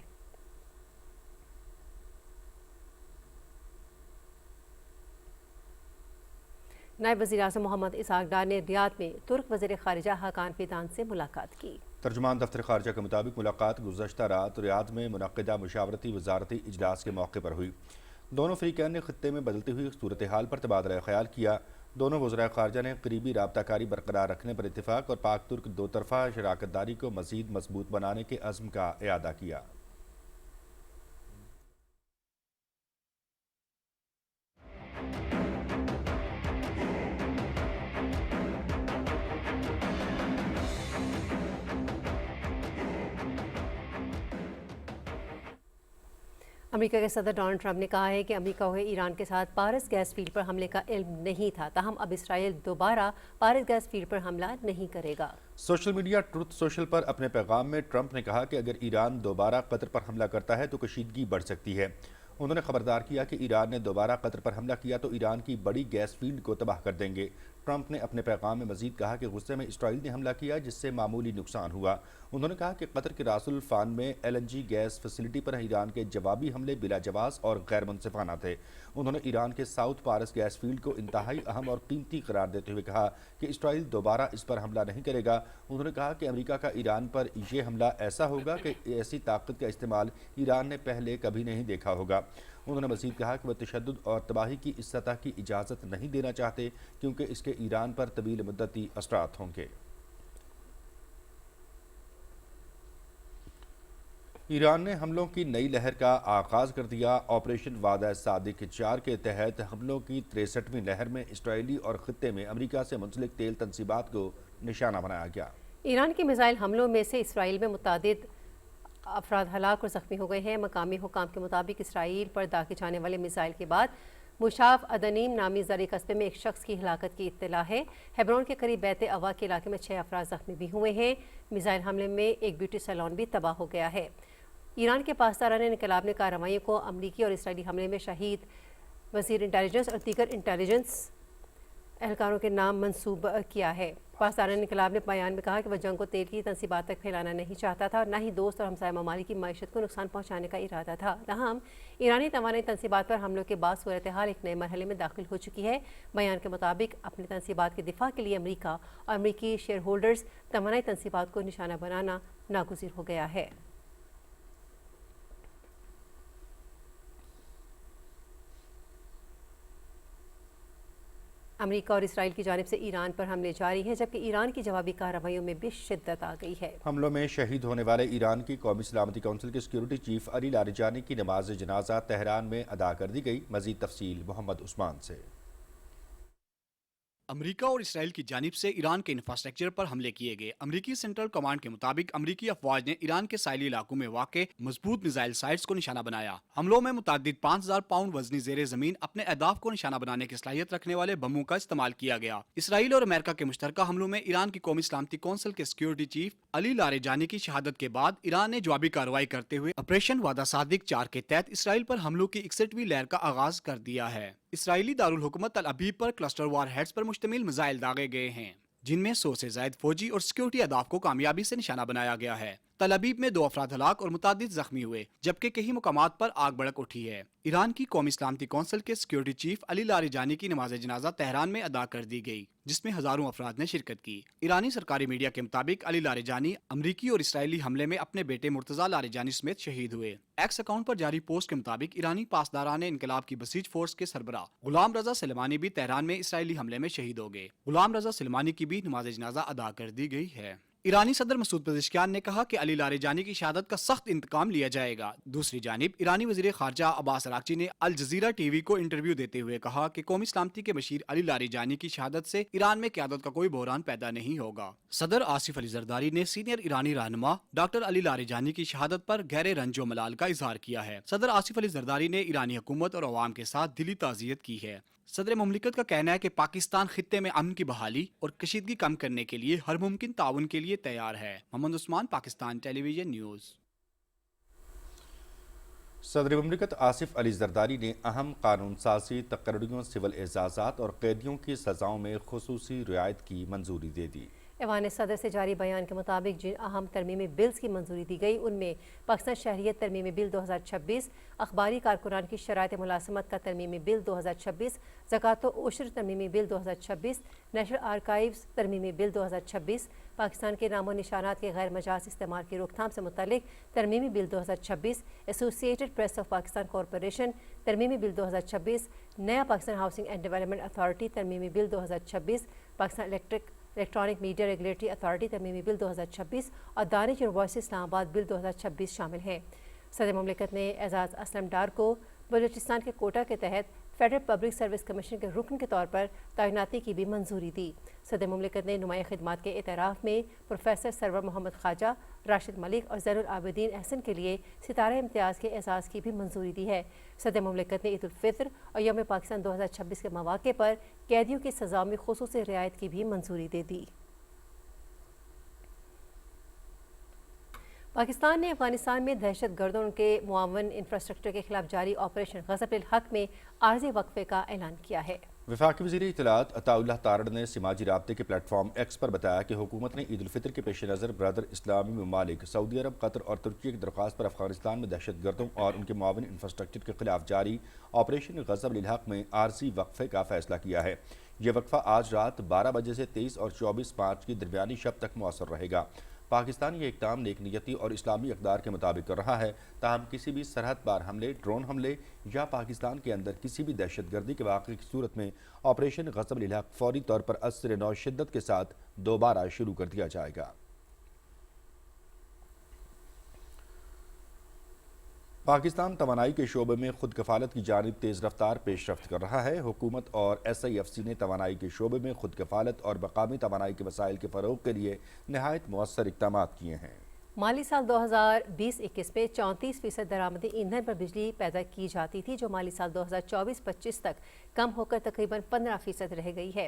S1: نائب وزیر اعظم محمد اسحاق ڈار نے ریاض میں ترک وزیر خارجہ حاکان فیدان سے ملاقات کی۔
S3: ترجمان دفتر خارجہ کے مطابق ملاقات گزشتہ رات ریاض میں منعقدہ مشاورتی وزارتی اجلاس کے موقع پر ہوئی۔ دونوں فریقین نے خطے میں بدلتی ہوئی صورتحال پر تبادلہ خیال کیا۔ دونوں وزراء خارجہ نے قریبی رابطہ کاری برقرار رکھنے پر اتفاق اور پاک ترک دو طرفہ شراکت داری کو مزید مضبوط بنانے کے عزم کا اعادہ کیا۔
S1: امریکہ کے صدر ڈونلڈ ٹرمپ نے کہا ہے کہ امریکہ کو ایران کے ساتھ پارس گیس فیلڈ پر حملے کا علم نہیں تھا، تاہم اب اسرائیل دوبارہ پارس گیس فیلڈ پر حملہ نہیں کرے گا۔
S3: سوشل میڈیا ٹروتھ سوشل پر اپنے پیغام میں ٹرمپ نے کہا کہ اگر ایران دوبارہ قطر پر حملہ کرتا ہے تو کشیدگی بڑھ سکتی ہے۔ انہوں نے خبردار کیا کہ ایران نے دوبارہ قطر پر حملہ کیا تو ایران کی بڑی گیس فیلڈ کو تباہ کر دیں گے۔ ٹرمپ نے اپنے پیغام میں مزید کہا کہ غصے میں اسرائیل نے حملہ کیا، جس سے معمولی نقصان ہوا۔ انہوں نے کہا کہ قطر کے راس الفان میں LNG گیس فیسلٹی پر ایران کے جوابی حملے بلا جواز اور غیر منصفانہ تھے۔ انہوں نے ایران کے ساؤتھ پارس گیس فیلڈ کو انتہائی اہم اور قیمتی قرار دیتے ہوئے کہا کہ اسرائیل دوبارہ اس پر حملہ نہیں کرے گا۔ انہوں نے کہا کہ امریکہ کا ایران پر یہ حملہ ایسا ہوگا کہ ایسی طاقت کا استعمال ایران نے پہلے کبھی نہیں دیکھا ہوگا۔ انہوں نے مزید کہا کہ وہ تشدد اور تباہی کی اس سطح کی اجازت نہیں دینا چاہتے، کیونکہ اس کے ایران پر طویل مدتی اثرات ہوں گے۔ ایران نے حملوں کی نئی لہر کا آغاز کر دیا۔ آپریشن وعدہ صادق 4 کے تحت حملوں کی 63ویں لہر میں اسرائیلی اور خطے میں امریکہ سے منسلک تیل تنصیبات کو نشانہ بنایا گیا۔
S1: ایران کے میزائل حملوں میں سے اسرائیل میں متعدد افراد ہلاک اور زخمی ہو گئے ہیں۔ مقامی حکام کے مطابق اسرائیل پر داغے جانے والے میزائل کے بعد مشاف ادنیم نامی زرعی قصبے میں ایک شخص کی ہلاکت کی اطلاع ہے۔ ہیبرون کے قریب بیت اوا کے علاقے میں 6 افراد زخمی بھی ہوئے ہیں۔ میزائل حملے میں ایک بیوٹی سیلون بھی تباہ ہو گیا ہے۔ ایران کے پاسداران انقلاب نے کارروائیوں کو امریکی اور اسرائیلی حملے میں شہید وزیر انٹیلیجنس اور دیگر انٹیلیجنس اہلکاروں کے نام منسوب کیا ہے۔ پاسداران انقلاب نے بیان میں کہا کہ وہ جنگ کو تیل کی تنصیبات تک پھیلانا نہیں چاہتا تھا اور نہ ہی دوست اور ہمسایہ ممالک کی معیشت کو نقصان پہنچانے کا ارادہ تھا۔ تاہم ایرانی توانائی تنصیبات پر حملوں کے بعد صورتحال ایک نئے مرحلے میں داخل ہو چکی ہے۔ بیان کے مطابق اپنی تنصیبات کے دفاع کے لیے امریکہ اور امریکی شیئر ہولڈرز توانائی تنصیبات کو نشانہ بنانا ناگزیر ہو گیا ہے۔ امریکہ اور اسرائیل کی جانب سے ایران پر حملے جاری ہیں، جبکہ ایران کی جوابی کارروائیوں میں بھی شدت آ گئی ہے۔
S3: حملوں میں شہید ہونے والے ایران کی قومی سلامتی کونسل کے سیکیورٹی چیف علی لاریجانی کی نماز جنازہ تہران میں ادا کر دی گئی۔ مزید تفصیل محمد عثمان سے۔
S11: امریکہ اور اسرائیل کی جانب سے ایران کے انفراسٹرکچر پر حملے کیے گئے۔ امریکی سینٹرل کمانڈ کے مطابق امریکی افواج نے ایران کے ساحلی علاقوں میں واقع مضبوط میزائل سائٹس کو نشانہ بنایا۔ حملوں میں متعدد 5000 پاؤنڈ وزنی زیر زمین اپنے اہداف کو نشانہ بنانے کی صلاحیت رکھنے والے بموں کا استعمال کیا گیا۔ اسرائیل اور امریکہ کے مشترکہ حملوں میں ایران کی قومی سلامتی کونسل کے سیکیورٹی چیف علی لاریجانی کی شہادت کے بعد ایران نے جوابی کارروائی کرتے ہوئے آپریشن وعدہ صادق 4 کے تحت اسرائیل پر حملوں کی 61ویں لہر کا آغاز کر دیا ہے۔ اسرائیلی دارالحکومت تل ابیب پر کلسٹر وار ہیڈز پر مشتمل میزائل داغے گئے ہیں، جن میں 100 سے زائد فوجی اور سیکیورٹی اہداف کو کامیابی سے نشانہ بنایا گیا ہے۔ تل ابیب میں 2 افراد ہلاک اور متعدد زخمی ہوئے، جبکہ کئی مقامات پر آگ بھڑک اٹھی ہے۔ ایران کی قومی سلامتی کونسل کے سیکیورٹی چیف علی لاریجانی کی نماز جنازہ تہران میں ادا کر دی گئی، جس میں ہزاروں افراد نے شرکت کی۔ ایرانی سرکاری میڈیا کے مطابق علی لاریجانی امریکی اور اسرائیلی حملے میں اپنے بیٹے مرتضی لاریجانی سمیت شہید ہوئے۔ ایکس اکاؤنٹ پر جاری پوسٹ کے مطابق ایرانی پاسداران انقلاب کی بسیج فورس کے سربراہ غلام رضا سلیمانی بھی تہران میں اسرائیلی حملے میں شہید ہو گئے۔ غلام رضا سلیمانی کی بھی نماز جنازہ ادا کر دی گئی ہے۔ ایرانی صدر مسعود پزشکیان نے کہا کہ علی لاریجانی کی شہادت کا سخت انتقام لیا جائے گا۔ دوسری جانب ایرانی وزیر خارجہ عباس اراغچی نے الجزیرہ ٹی وی کو انٹرویو دیتے ہوئے کہا کہ قومی سلامتی کے بشیر علی لاریجانی کی شہادت سے ایران میں قیادت کا کوئی بحران پیدا نہیں ہوگا۔ صدر آصف علی زرداری نے سینئر ایرانی رہنما ڈاکٹر علی لاریجانی کی شہادت پر گہرے رنج و ملال کا اظہار کیا ہے۔ صدر آصف علی زرداری نے ایرانی حکومت اور عوام کے ساتھ دلی تعزیت کی ہے۔ صدر مملکت کا کہنا ہے کہ پاکستان خطے میں امن کی بحالی اور کشیدگی کم کرنے کے لیے ہر ممکن تعاون کے لیے تیار ہے۔ محمد عثمان، پاکستان ٹیلی ویژن نیوز۔
S3: صدر مملکت آصف علی زرداری نے اہم قانون سازی تقرریوں، سول اعزازات اور قیدیوں کی سزاؤں میں خصوصی رعایت کی منظوری دے دی۔
S1: ایوان صدر سے جاری بیان کے مطابق جن اہم ترمیمی بلز کی منظوری دی گئی ان میں پاکستان شہریت ترمیمی بل 2026، اخباری کارکنان کی شرائط ملازمت کا ترمیمی بل 2026، زکوٰۃ و عشر ترمیمی bill 2026، national archives ترمیمی bill 2026، Pakistan کے نام و نشانات کے غیر مجاز استعمال کی روک تھام سے متعلق ترمیمی bill 2026، associated press of Pakistan corporation ترمیمی بل 2026، نیا Pakistan housing and development authority ترمیمی bill 2026، Pakistan electronic media regulatory authority ترمیمی بل 2026 اور دانش یونیورسٹی اسلام آباد بل 2026 شامل ہیں۔ صدر مملکت نے اعزاز اسلم ڈار کو بلوچستان کے کوٹا کے تحت فیڈرل پبلک سروس کمیشن کے رکن کے طور پر تعیناتی کی بھی منظوری دی۔ صدر مملکت نے نمایاں خدمات کے اعتراف میں پروفیسر سرور محمد خواجہ، راشد ملک اور زین العابدین احسن کے لیے ستارہ امتیاز کے اعزاز کی بھی منظوری دی ہے۔ صدر مملکت نے عید الفطر اور یوم پاکستان 2026 کے مواقع پر قیدیوں کی سزاؤں میں خصوصی رعایت کی بھی منظوری دے دی۔ پاکستان نے افغانستان میں دہشت گردوں ان کے معاون انفراسٹرکچر کے خلاف جاری آپریشن غضب الحق میں عارضی وقفے کا اعلان کیا ہے۔
S3: وفاقی وزیر اطلاعات عطا اللہ تارڑ نے سماجی رابطے کے پلیٹ فارم ایکس پر بتایا کہ حکومت نے عید الفطر کے پیش نظر برادر اسلامی ممالک سعودی عرب، قطر اور ترکی کی درخواست پر افغانستان میں دہشت گردوں اور ان کے معاون انفراسٹرکچر کے خلاف جاری آپریشن غضب الحق میں عارضی وقفے کا فیصلہ کیا ہے۔ یہ وقفہ آج رات 12 بجے سے 23 اور 24 مارچ کی درمیانی شب تک مؤثر رہے گا۔ پاکستان یہ اقدام نیک نیتی اور اسلامی اقدار کے مطابق کر رہا ہے، تاہم کسی بھی سرحد پار حملے، ڈرون حملے یا پاکستان کے اندر کسی بھی دہشت گردی کے واقعے کی صورت میں آپریشن غضب الحق فوری طور پر اثر نو شدت کے ساتھ دوبارہ شروع کر دیا جائے گا۔ پاکستان توانائی کے شعبے میں خود کفالت کی جانب تیز رفتار پیش رفت کر رہا ہے۔ حکومت اور ایس آئی ایف سی نے توانائی کے شعبے میں خود کفالت اور مقامی توانائی کے وسائل کے فروغ کے لیے نہایت مؤثر اقدامات کیے ہیں۔
S1: माली साल 2020-21 में 34% दरामदी ईंधन पर बिजली पैदा की जाती थी, जो माली साल 2024-25 तक कम होकर तकरीबन 15% रह गई है।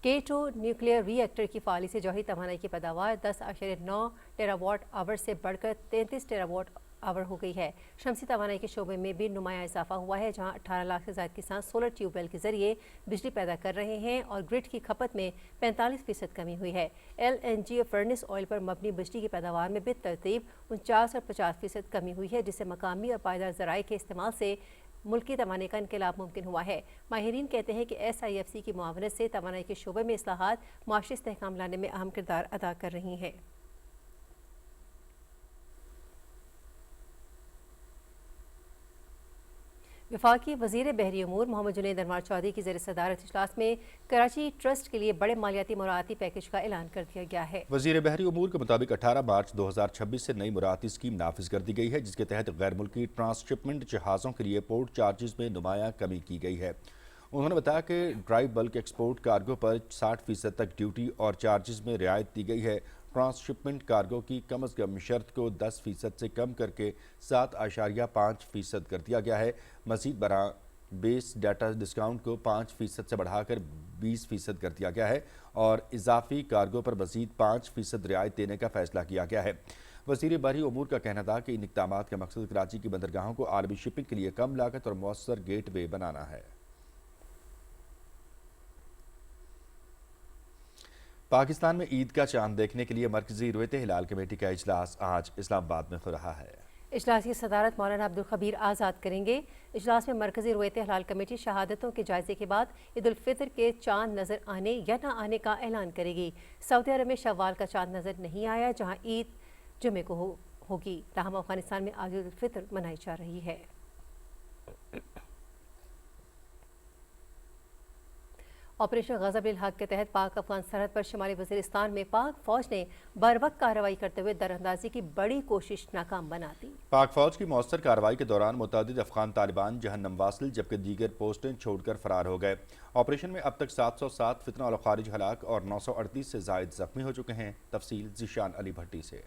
S1: K2 न्यूक्लियर रिएक्टर की फाली से जौहरी तवानाई की पैदावार 10.9 टेरावाट आवर से बढ़कर 33 टेरावाट आवर हो गई है। शमसी तवानाई के शोबे में भी नुमाया इजाफा हुआ है, जहां 18 लाख से ज़ायद किसान सोलर ट्यूबवेल के जरिए बिजली पैदा कर रहे हैं और ग्रिड की खपत में 45% कमी हुई है। LNG फर्नेस ऑयल पर मबनी बिजली की पैदावार में बेतरतीब 49 और 50% कमी हुई है, जिससे मकामी और पायदार ज़राए के इस्तेमाल से मुल्की तवानाई का इनकलाब मुमकिन हुआ है। माहिरीन कहते हैं कि SIFC की मुआवनत से तवानाई के शोबे में इस्लाहात माशी इस्तेहकाम लाने में अहम किरदार अदा कर रही हैं। वफाकी वज़ीर बहरी अमूर मोहम्मद जुनैद अनवार चौधरी की ज़ेर सदारत इजलास में कराची ट्रस्ट के लिए बड़े मालियाती मुराती पैकेज का ऐलान कर दिया गया है।
S3: वज़ीर बहरी अमूर के मुताबिक 18 मार्च 2026 से नई मुराती स्कीम नाफिज कर दी गई है, जिसके तहत गैर मुल्की ट्रांसशिपमेंट जहाज़ों के लिए पोर्ट चार्जेस में नुमाया कमी की गई है। उन्होंने बताया कि ड्राई बल्क एक्सपोर्ट कार्गो पर 60% तक ड्यूटी और चार्जेस में रियायत दी गई है। ट्रांसशिपमेंट कार्गो की कम अज़ कम शर्त को 10% से कम करके 7.5% कर दिया गया है। मज़ीद बरा बेस डाटा डिस्काउंट को 5% से बढ़ाकर 20% कर दिया गया है और इजाफी कार्गो पर मज़ीद 5% रियायत देने का फैसला किया गया है। वज़ीर बहरी अमूर का कहना था कि इन इक़दामात का मकसद कराची की बंदरगाहों को आलमी शिपिंग के लिए कम लागत और मौसर गेट वे बनाना है। पाकिस्तान में ईद का चांद देखने के लिए मरकजी रुयत हिलाल कमेटी का इजलास आज इस्लामाबाद में हो रहा है।
S1: इजलास की सदारत मौलाना अब्दुल खबीर आज़ाद करेंगे। इजलास में मरकजी रुयत हिलाल कमेटी शहादतों के जायजे के बाद ईद उल फितर के चांद नज़र आने या न आने का ऐलान करेगी। सऊदी अरब में शव्वाल का चांद नज़र नहीं आया, जहाँ ईद जुमे को होगी। ताहम अफगानिस्तान में आज ईद उल फितर मनाई जा रही है। ऑपरेशन गज़ब-उल-हक के तहत पाक अफगान सरहद पर शुमाली वज़ीरिस्तान में पाक फौज ने बरवक्त कार्रवाई करते हुए दरअंदाजी की बड़ी कोशिश नाकाम बना दी।
S3: पाक फौज की मौसर कार्रवाई के दौरान मुतअद्दिद अफगान तालिबान जहन्नम वासिल जबकि दीगर पोस्टें छोड़कर फरार हो गए। ऑपरेशन में अब तक 707 फितना और खारिज हलाक और 938 से जायद जख्मी हो चुके हैं। तफसील ज़ीशान अली भट्टी से।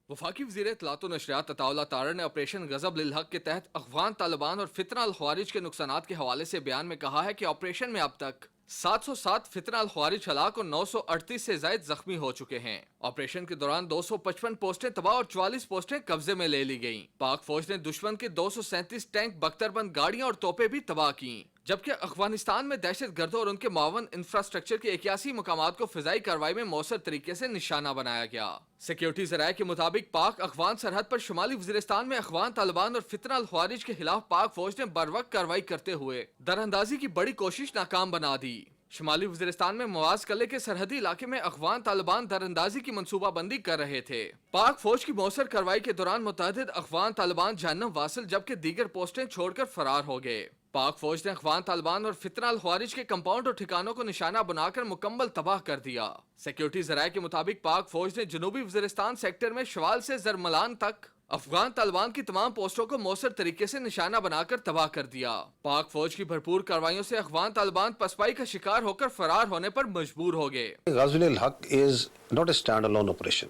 S12: वफाकी वज़ीर इत्तलात व नशरियात अताउल्लाह तारर ने ऑपरेशन गज़ब-उल-हक के तहत अफगान तालिबान और फितना अल-ख्वारिज के नुकसानात के हवाले से बयान में कहा है कि ऑपरेशन में अब तक 707 फितना अल-ख्वारिज हलाक और 938 से जायद जख्मी हो चुके हैं। ऑपरेशन के दौरान 255 पोस्टें तबाह और 44 पोस्टें कब्जे में ले ली गईं। पाक फौज ने दुश्मन के 237 टैंक, बख्तरबंद गाड़ियां और तोपें भी तबाह की, जबकि अफगानिस्तान में दहशत गर्दों और उनके मावन इंफ्रास्ट्रक्चर के 81 मकामात को फिजाई कार्रवाई में मौसर तरीके से निशाना बनाया गया। सिक्योरिटी ज़राए के मुताबिक पाक अफगान सरहद पर शुमाली वज़ीरिस्तान में अफगान तालिबान और फितना अल ख्वारिज के खिलाफ पाक फौज ने बरवक्त कार्रवाई करते हुए दरअंदाजी की बड़ी कोशिश नाकाम बना दी। शुमाली वज़ीरिस्तान में मवाज कले के सरहदी इलाके में अफगान तालिबान दरअंदाजी की मनसूबाबंदी कर रहे थे। पाक फौज की मौसर कार्रवाई के दौरान मुतअद्दिद अफगान तालिबान जहन्नम वासिल जबकि दीगर पोस्टें छोड़कर फरार हो गए। पाक फौज ने अफगान तालिबान और फितना अल ख्वारिज के कंपाउंड और ठिकानों को निशाना बनाकर मुकम्मल तबाह कर दिया। सिक्योरिटी ज़राए के मुताबिक पाक फौज ने जनूबी वज़ीरिस्तान सेक्टर में शवाल से जरमलान तक अफगान तालिबान की तमाम पोस्टों को मौसर तरीके से निशाना बनाकर तबाह कर दिया। पाक फौज की भरपूर कार्रवाइयों से अफगान तालिबान पसपाई का शिकार होकर फरार होने पर मजबूर हो गए।
S10: गज़ब-उल-हक is not a standalone operation.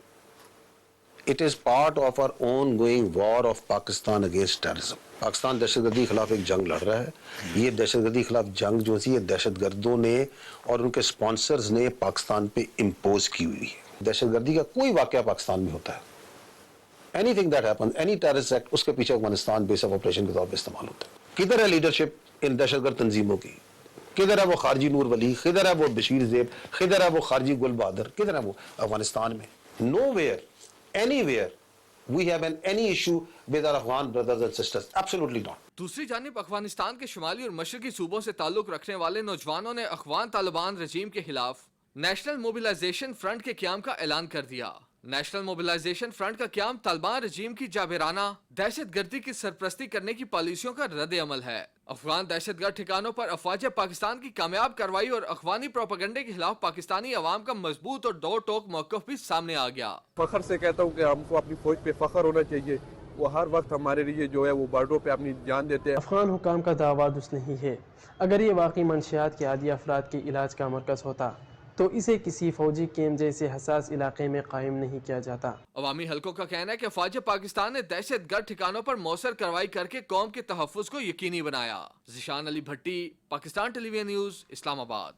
S10: It is part of our ongoing war of Pakistan against terrorism. Pakistan दहशतगर्दी के खिलाफ एक जंग लड़ रहा है। ये दहशतगर्दी के खिलाफ जंग जो थी, ये दहशतगर्दों ने और उनके स्पॉन्सर्स ने पाकिस्तान पे इम्पोज की हुई है। दहशतगर्दी का कोई वाक़या पाकिस्तान में होता है, anything that happen, any terrorist act, उसके पीछे अफगानिस्तान बेस ऑफ ऑपरेशन के तौर पर इस्तेमाल होता है। किधर है लीडरशिप इन दहशतगर्द तंजीमों की? किधर है वो खारजी नूर वली? किधर है वो बशीर ज़ेब? किधर है वो खारजी गुल बहादुर? किधर है वो? अफगानिस्तान में nowhere, anywhere we have any issue with our Afghan brothers and sisters, absolutely not.
S12: दूसरी जानिब अफगानिस्तान के शुमाली और मशरकी सूबों से ताल्लुक रखने वाले नौजवानों ने अफगान तालिबान रजीम के खिलाफ नेशनल मोबिलाइजेशन फ्रंट के क़याम का ऐलान कर दिया। नेशनल मोबिलाइजेशन फ्रंट का क़याम तालिबान रजीम की जाबिराना दहशतगर्दी की सरपरस्ती करने की पॉलिसियों का रद्द अमल है। अफगान दहशतगर्द ठिकानों पर अफवाज पाकिस्तान की कामयाब कार्रवाई और अफगानी प्रोपेगेंडे के खिलाफ पाकिस्तानी अवाम का मजबूत और दो टोक मौक़िफ़ भी सामने आ गया।
S13: फखर से कहता हूँ कि हमको अपनी फौज पे फखर होना चाहिए। वो हर वक्त हमारे लिए जो है वो बॉर्डरों पे अपनी जान देते हैं।
S14: अफगान हुकाम का दावा दुरुस्त नहीं है। अगर ये वाकई मंशियात के आदी अफराद के इलाज का मरकज़ होता تو اسے کسی فوجی کیمپ جیسے حساس علاقے میں قائم نہیں کیا جاتا۔
S12: عوامی حلقوں کا کہنا ہے کہ افواج پاکستان نے دہشت گرد ٹھکانوں پر موثر کارروائی کر کے قوم کے تحفظ کو یقینی بنایا۔ ذیشان علی بھٹی، پاکستان ٹیلی ویژن نیوز، اسلام آباد۔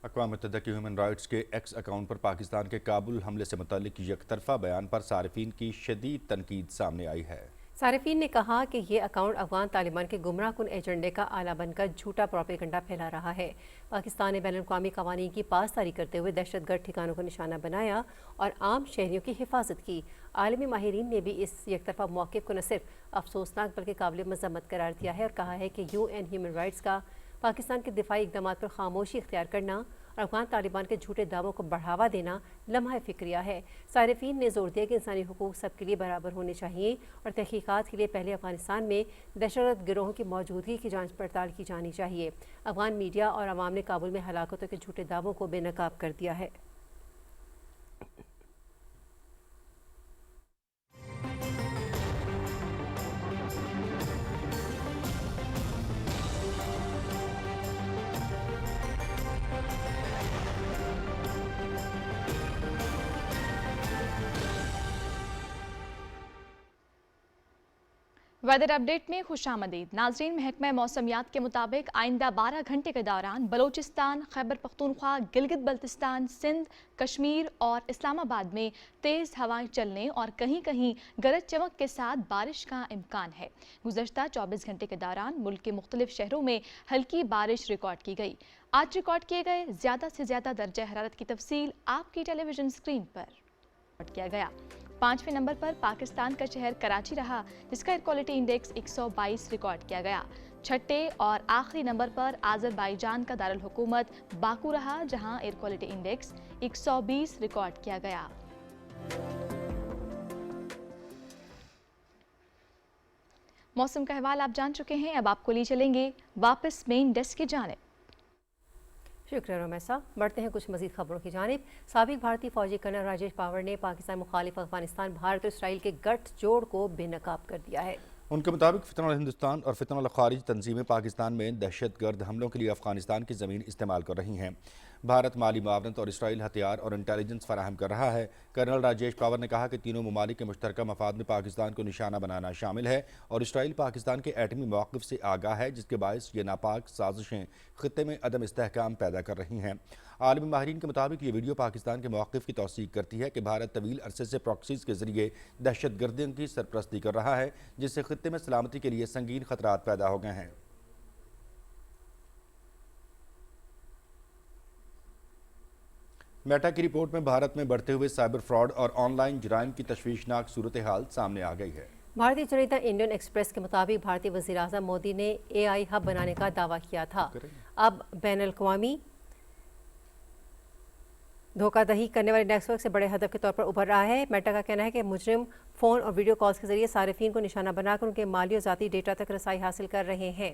S3: اقوام متحدہ کی ہیومن رائٹس کے ایکس اکاؤنٹ پر پاکستان کے کابل حملے سے متعلق یک طرفہ بیان پر صارفین کی شدید تنقید سامنے آئی ہے۔
S1: صارفین نے کہا کہ یہ اکاؤنٹ افغان طالبان کے گمراہ کن ایجنڈے کا آلہ بن کر جھوٹا پروپیگنڈا پھیلا رہا ہے۔ پاکستان نے بین الاقوامی قوانین کی پاسداری کرتے ہوئے دہشت گرد ٹھکانوں کو نشانہ بنایا اور عام شہریوں کی حفاظت کی۔ عالمی ماہرین نے بھی اس یک طرفہ موقف کو نہ صرف افسوسناک بلکہ قابل مذمت قرار دیا ہے اور کہا ہے کہ UN ہیومن رائٹس کا پاکستان کے دفاعی اقدامات پر خاموشی اختیار کرنا اور افغان طالبان کے جھوٹے دعووں کو بڑھاوا دینا لمحہ فکریہ ہے۔ صارفین نے زور دیا کہ انسانی حقوق سب کے لیے برابر ہونے چاہیے اور تحقیقات کے لیے پہلے افغانستان میں دہشت گرد گروہوں کی موجودگی کی جانچ پڑتال کی جانی چاہیے۔ افغان میڈیا اور عوام نے کابل میں ہلاکتوں کے جھوٹے دعووں کو بے نقاب کر دیا ہے۔
S5: ویدر اپڈیٹ میں خوش آمدید ناظرین۔ محکمہ موسمیات کے مطابق آئندہ 12 گھنٹے کے دوران بلوچستان، خیبر پختونخوا، گلگت بلتستان، سندھ، کشمیر اور اسلام آباد میں تیز ہوائیں چلنے اور کہیں کہیں گرج چمک کے ساتھ بارش کا امکان ہے۔ گزشتہ 24 گھنٹے کے دوران ملک کے مختلف شہروں میں ہلکی بارش ریکارڈ کی گئی۔ آج ریکارڈ کیے گئے زیادہ سے زیادہ درجہ حرارت کی تفصیل آپ کی ٹیلی ویژن اسکرین پر ریکارڈ کیا گیا۔ 5ویں نمبر پر پاکستان کا شہر کراچی رہا جس کا ایئر کوالٹی انڈیکس 122 ریکارڈ کیا گیا۔ 6 اور آخری نمبر پر آذربائیجان کا دارالحکومت باکو رہا جہاں ایئر کوالٹی انڈیکس 120 ریکارڈ کیا گیا۔ موسم کا حوال آپ جان چکے ہیں، اب آپ کو لے چلیں گے واپس مین ڈیسک کی جانب۔
S1: شکریہ رومیسا۔ بڑھتے ہیں کچھ مزید خبروں کی جانب۔ سابق بھارتی فوجی کرنل راجیش پاور نے پاکستان مخالف افغانستان، بھارت اور اسرائیل کے گٹھ جوڑ کو بے نقاب کر دیا ہے۔
S3: ان کے مطابق فتنہ الہندوستان اور فتنہ الخارج تنظیمیں پاکستان میں دہشت گرد حملوں کے لیے افغانستان کی زمین استعمال کر رہی ہیں۔ بھارت مالی معاونت اور اسرائیل ہتھیار اور انٹیلیجنس فراہم کر رہا ہے۔ کرنل راجیش پاور نے کہا کہ تینوں ممالک کے مشترکہ مفاد میں پاکستان کو نشانہ بنانا شامل ہے اور اسرائیل پاکستان کے ایٹمی موقف سے آگاہ ہے جس کے باعث یہ ناپاک سازشیں خطے میں عدم استحکام پیدا کر رہی ہیں۔ عالمی ماہرین کے مطابق یہ ویڈیو پاکستان کے موقف کی توثیق کرتی ہے کہ بھارت طویل عرصے سے پراکسیز کے ذریعے دہشت گردیوں کی سرپرستی کر رہا ہے جس سے خطے میں سلامتی کے لیے سنگین خطرات پیدا ہو گئے ہیں۔ میٹا کی رپورٹ میں بھارت میں بڑھتے ہوئے سائبر فراڈ اور آن لائن جرائم کی تشویشناک صورتحال سامنے آ گئی ہے۔
S1: بھارتی جریدہ انڈین ایکسپریس کے مطابق بھارتی وزیر اعظم مودی نے AI ہب بنانے کا دعویٰ کیا تھا۔ اب بین الاقوامی دھوکہ دہی کرنے والے نیٹ ورک سے بڑے ہدف کے طور پر ابھر رہا ہے۔ میٹا کا کہنا ہے کہ مجرم فون اور ویڈیو کالز کے ذریعے صارفین کو نشانہ بنا کر ان کے مالی اور ذاتی ڈیٹا تک رسائی حاصل کر رہے ہیں۔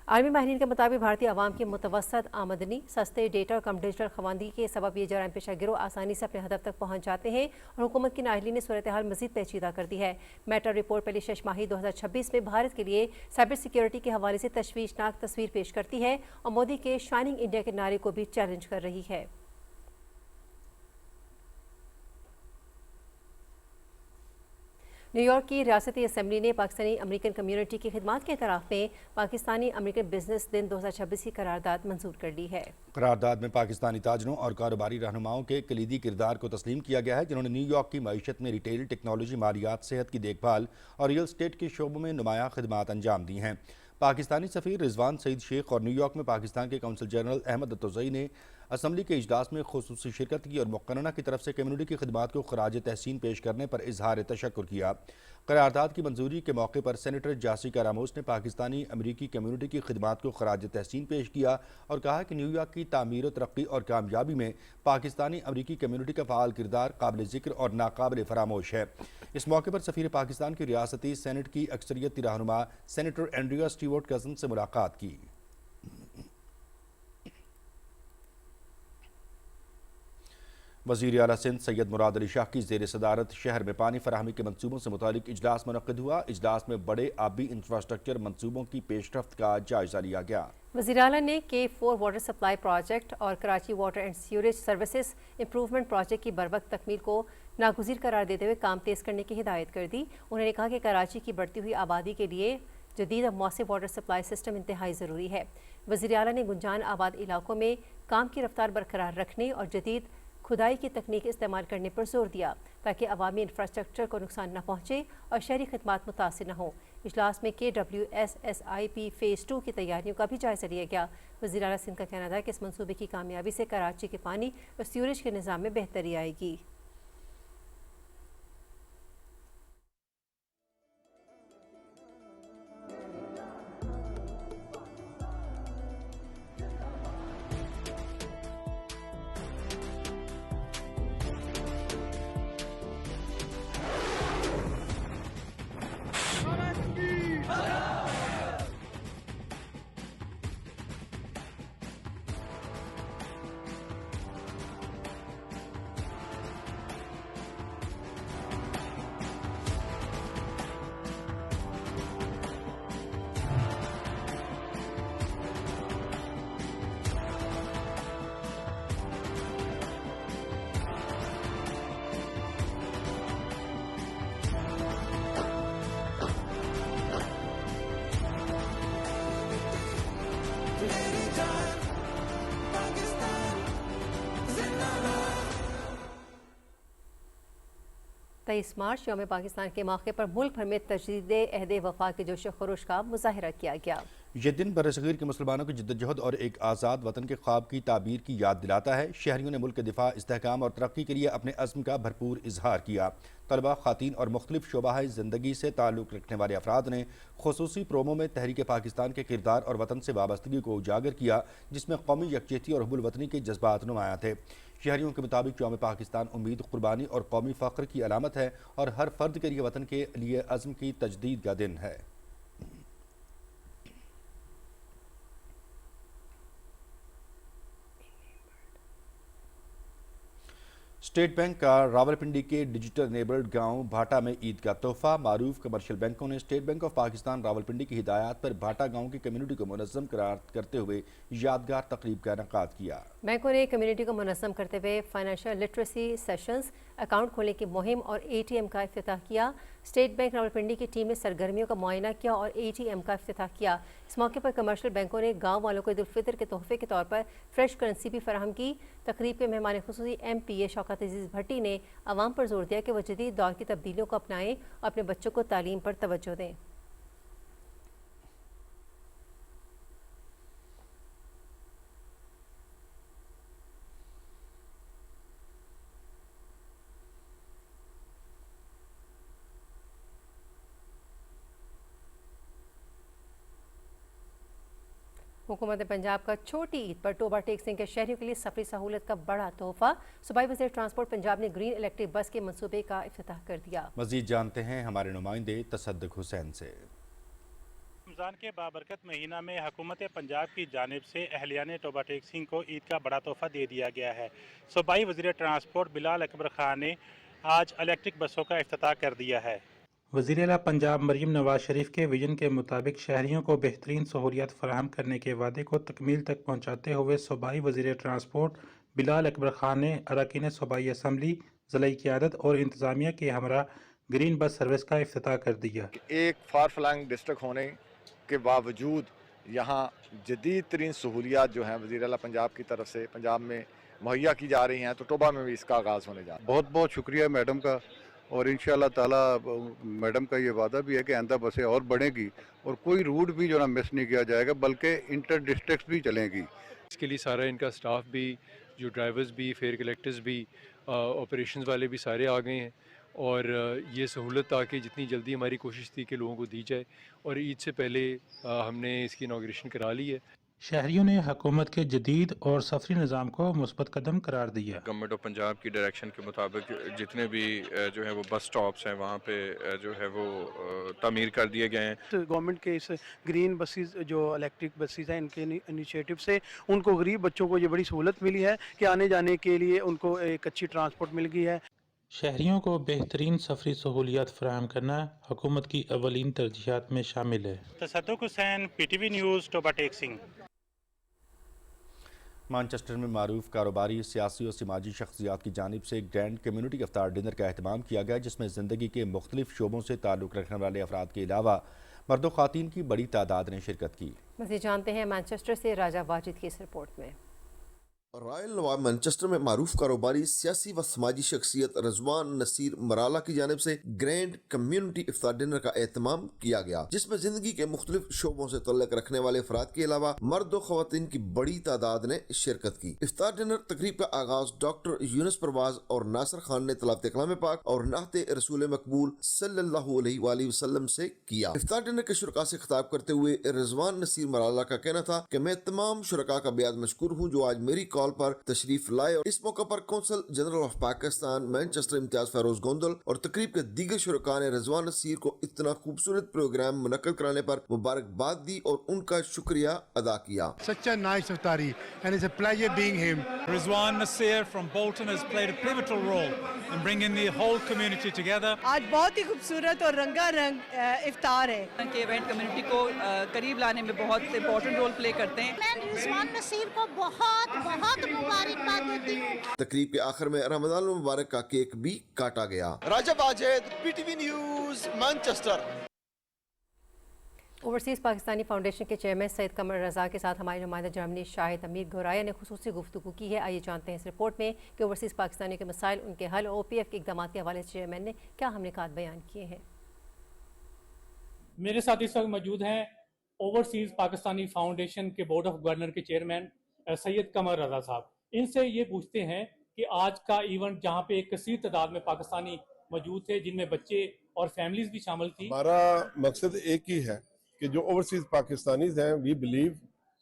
S1: عالمی ماہرین کے مطابق بھارتی عوام کی متوسط آمدنی، سستے ڈیٹا اور کم ڈیجیٹل خواندگی کے سبب یہ جرائم پیشہ گروہ آسانی سے اپنے ہدف تک پہنچ جاتے ہیں اور حکومت کی نااہلی نے صورتحال مزید پیچیدہ کر دی ہے۔ میٹا رپورٹ پہلی 6 ماہی 2026 میں بھارت کے لیے سائبر سیکیورٹی کے حوالے سے تشویشناک تصویر پیش کرتی ہے اور مودی کے شائننگ انڈیا کے نعرے کو بھی چیلنج کر رہی ہے۔ نیو یارک کی ریاستی اسمبلی نے پاکستانی امریکن کمیونٹی کی خدمات کے اعتراف میں پاکستانی امریکن بزنس دن 2026 کی قرارداد منظور کر لی ہے۔
S3: قرارداد میں پاکستانی تاجروں اور کاروباری رہنماؤں کے کلیدی کردار کو تسلیم کیا گیا ہے جنہوں نے نیو یارک کی معیشت میں ریٹیل، ٹیکنالوجی، مالیات، صحت کی دیکھ بھال اور ریل اسٹیٹ کے شعبوں میں نمایاں خدمات انجام دی ہیں۔ پاکستانی سفیر رضوان سعید شیخ اور نیو یارک میں پاکستان کے قونصل جنرل احمد التوزئی نے اسمبلی کے اجلاس میں خصوصی شرکت کی اور مقرنہ کی طرف سے کمیونٹی کی خدمات کو خراج تحسین پیش کرنے پر اظہار تشکر کیا۔ قرارداد کی منظوری کے موقع پر سینیٹر جاسیکا راموس نے پاکستانی امریکی کمیونٹی کی خدمات کو خراج تحسین پیش کیا اور کہا کہ نیو یارک کی تعمیر و ترقی اور کامیابی میں پاکستانی امریکی کمیونٹی کا فعال کردار قابل ذکر اور ناقابل فراموش ہے۔ اس موقع پر سفیر پاکستان کی ریاستی سینٹ کی اکثریتی رہنما سینیٹر اینڈریا اسٹیورٹ کزن سے ملاقات کی۔ वज़ीर आला सिंध सैयद मुराद अली शाह की ज़ेर सदारत शहर में पानी फराहमी के मंसूबों से मुतालिक इजलास मुनक़्क़िद हुआ। इजलास में बड़े आबी इंफ्रास्ट्रक्चर मंसूबों की पेशरफ्त का जायज़ा लिया गया।
S1: वज़ीर आला ने K4 वाटर सप्लाई प्रोजेक्ट और Karachi water and sewerage services improvement project की बरवक्त तकमील को नागुज़ीर करार देते हुए काम तेज़ करने की हिदायत कर दी। उन्होंने कहा कि कराची की बढ़ती हुई आबादी के लिए जदीद और मौसर वाटर सप्लाई सिस्टम इंतहाई ज़रूरी है। वज़ीर आला ने गुंजान आबाद इलाकों में काम की रफ्तार बरकरार रखने और जदीद खुदाई की तकनीक इस्तेमाल करने पर जोर दिया ताकि अवामी इंफ्रास्ट्रक्चर को नुकसान न पहुँचे और शहरी खदमात मुतासिर न हो। इजलास में KWSSIP फ़ेज़ 2 की तैयारियों का भी जायज़ा लिया गया। वज़ीर आला सिंध का कहना था कि इस मनसूबे की कामयाबी से कराची के पानी और सीवरेज के निज़ाम में बेहतरी आएगी। तेईस मार्च यौम पाकिस्तान के मौके पर मुल्क भर में तजदीद अहद वफा के जोश खरोश का मुजाहिरा किया गया।
S3: ये दिन बरसगीर के मुसलमानों की जिद्दोजहद और एक आज़ाद वतन के ख्वाब की ताबीर की याद दिलाता है। शहरियों ने मुल्क के दिफा, इस्तेहकाम और तरक्की के लिए अपने अज़्म का भरपूर इजहार किया। तलबा, ख़ातीन और मुख्तलिफ शोबाए ज़िंदगी से ताल्लुक़ रखने वाले अफराद ने खुसूसी प्रोमो में तहरीक पाकिस्तान के किरदार और वतन से वाबस्तगी को उजागर किया, जिसमें कौमी यकजहती और हुब्बुल वतनी के जज्बात नुमायाँ थे। शहरियों के मुताबिक यौम पाकिस्तान उम्मीद, कुर्बानी और कौमी फ़ख्र की अलामत है और हर फर्द के लिए वतन के लिए अज़्म की तजदीद का दिन है। स्टेट बैंक का रावलपिंडी के डिजिटल इनेबल्ड गांव भाटा में ईद का तोहफा। मारूफ कमर्शियल बैंकों ने state bank of Pakistan Rawalpindi की हिदायत पर भाटा गांव की कम्युनिटी को मुनज़्ज़म करार करते हुए यादगार तकरीब का इनेकाद किया।
S1: बैंकों ने कम्युनिटी को मुनज़्ज़म करते हुए फाइनेंशियल लिटरेसी सेशंस, अकाउंट खोलने की मुहिम और ATM का इफ्तिताह किया। स्टेट बैंक रावलपिंडी की टीम ने सरगर्मियों का मुआयना किया और ATM का इफ्तिताह किया। इस मौके पर कमर्शियल बैंकों ने गाँव वालों को ईद उल फितर के तोहफे के तौर पर फ्रेश करेंसी भी फराहम की। तकरीब के मेहमान खुसूसी MPA शौकत अजीज़ भट्टी ने आवाम पर जोर दिया कि वह जदीद दौर की तब्दीलियों को अपनाएं और अपने बच्चों को तालीम पर तवज्जो दें। हुकूमत पंजाब का छोटी ईद पर टोबा टेक्सिंग के शहरियों के लिए सफरी सहूलत का बड़ा तोहफा। सूबाई वज़ीर ट्रांसपोर्ट पंजाब ने ग्रीन इलेक्ट्रिक बस के मंसूबे का इफ्तिताह कर दिया।
S3: मज़ीद जानते हैं हमारे नुमाइंदे तसद्दुक़ हुसैन से।
S15: रमज़ान के बाबरकत महीना में हुकूमत पंजाब की जानिब से अहलियान टोबा टेक्सिंग को ईद का बड़ा तोहफा दे दिया गया है। सूबाई वज़ीर ट्रांसपोर्ट बिलाल अकबर खान ने आज इलेक्ट्रिक बसों का इफ्तिताह कर दिया है।
S16: वज़ीर आला पंजाब मरीम नवाज शरीफ के विजन के मुताबिक शहरियों को बेहतरीन सहूलियात फराहम करने के वादे को तकमील तक पहुँचाते हुए सूबाई वज़ीर ट्रांसपोर्ट बिलाल अकबर खान ने अरकान सूबाई असम्बली, ज़िलाई क़यादत और इंतज़ामिया के हमरा ग्रीन बस सर्विस का इफ्तिताह कर दिया।
S17: एक फार फ्लैंग डिस्ट्रिक्ट होने के बावजूद यहाँ जदीद तरीन सहूलियात जो हैं वज़ीर आला पंजाब की तरफ से पंजाब में मुहैया की जा रही हैं, तो टोबा में भी इसका आगाज़ होने जा रहा है।
S18: बहुत बहुत शुक्रिया मैडम का, और इंशाअल्लाह ताला मैडम का ये वादा भी है कि आइंदा बसें और बढ़ेंगी और कोई रूट भी जो ना मिस नहीं किया जाएगा, बल्कि इंटर डिस्ट्रिक्ट भी चलेंगी।
S19: इसके लिए सारा इनका स्टाफ भी, जो ड्राइवर्स भी, फेयर कलेक्टर्स भी, ऑपरेशंस वाले भी सारे आ गए हैं और ये सहूलत ताकि जितनी जल्दी हमारी कोशिश थी कि लोगों को दी जाए, और ईद से पहले हमने इसकी इनॉग्रेशन करा ली है।
S16: शहरियों ने हुकूमत के जदीद और सफरी निज़ाम को मुस्बत कदम करार दिया।
S20: गवर्नमेंट ऑफ पंजाब की डायरेक्शन के मुताबिक जितने भी जो है वो बस स्टॉप्स हैं वहाँ पे जो है वो तामीर कर दिए गए हैं।
S21: तो गवर्नमेंट के इस ग्रीन बसेस जो इलेक्ट्रिक बसेस हैं इनके इनिशिएटिव से उनको गरीब बच्चों को ये बड़ी सहूलत मिली है कि आने जाने के लिए उनको एक अच्छी ट्रांसपोर्ट मिल गई है।
S16: शहरियों को बेहतरीन सफरी सहूलियात फराहम करना हुकूमत की अवलीन तरजीहात में शामिल है।
S15: Tasadduq Hussain, PTV news, Toba Tek Singh.
S3: Manchester में मारूफ कारोबारी, सियासी और समाजी शख्सियात की जानिब से ग्रैंड कम्युनिटी इफ्तार डिनर का अहतमाम किया गया, जिसमें ज़िंदगी के मुख्तलिफ शोबों से ताल्लुक़ रखने वाले अफराद के अलावा मर्द व ख़वातीन की बड़ी तादाद ने शिरकत की।
S1: मज़ीद जानते हैं मैनचेस्टर से राजा वाजिद की इस रिपोर्ट में।
S22: रॉयल नवाब मैनचेस्टर में मारूफ कारोबारी, सियासी व समाजी शख्सियत रजवान नसीर मराला की जानिब से ग्रैंड कम्युनिटी इफ्तार डिनर का एहतमाम किया गया, जिसमें जिंदगी के मुख्तलिफ शोबों से तल्लुक़ रखने वाले अफराद के अलावा मर्द व ख़वातीन की बड़ी तादाद ने शिरकत की। इफ्तार डिनर तकरीब का आगाज डॉक्टर यूनुस परवाज और नासिर खान ने तलावत कलाम पाक और नाते रसूल मकबूल सल्लल्लाहु अलैहि वसल्लम से किया। इफ्तार डिनर के शुरका से खिताब करते हुए रजवान नसीर मराला का कहना था कि मैं तमाम शुरका का बेहद मशकूर हूँ जो आज मेरी पर तशरीफ लाए और इस मौके पर consul general of Pakistan Manchester Imtiaz Feroz Gondal और तकरीब के दीगर शुरका ने रजवान नसीर को इतना खूबसूरत प्रोग्राम मुनक्कद कराने पर मुबारकबाद दी और उनका शुक्रिया अदा किया।
S23: Such a nice iftari and it's a pleasure being him.
S24: Rizwan Nasir from Bolton has played a pivotal role in bringing the whole community together.
S25: आज बहुत ही खूबसूरत और रंगारंग इफ्तार है
S26: कि इवेंट कम्युनिटी को करीब लाने में बहुत इंपॉर्टेंट रोल प्ले करते हैं।
S27: मैं रिजवान नसीर को बहुत मुबारकबाद देती हूँ।
S22: तकरीब के आखिर में रमजान मुबारक का केक भी काटा गया।
S23: Raja Wajid, PTV news, Manchester.
S1: Overseas Pakistani foundation के चेयरमैन सैयद कमर रजा के साथ हमारे नुमाइंदा जर्मनी शाहिद अमीर गोराया ने खुसूसी गुफ्तगू की है। आइए जानते हैं इस रिपोर्ट में कि ओवरसीज़ पाकिस्तानियों के मसाइल, उनके हल और OPF के इक़दामात के हवाले से चेयरमैन ने क्या हमने बयान किए हैं।
S28: मेरे साथ इस वक्त मौजूद हैं ओवरसीज़ पाकिस्तानी फाउंडेशन के बोर्ड ऑफ गवर्नर के चेयरमैन सैयद कमर रजा साहब। इनसे ये पूछते हैं कि आज का इवेंट जहाँ पे एक कसीर तादाद में पाकिस्तानी मौजूद थे, जिनमें बच्चे और फैमिलीज भी शामिल थी।
S29: हमारा मकसद एक ही है कि जो ओवरसीज़ पाकिस्तानीज हैं, वी बिलीव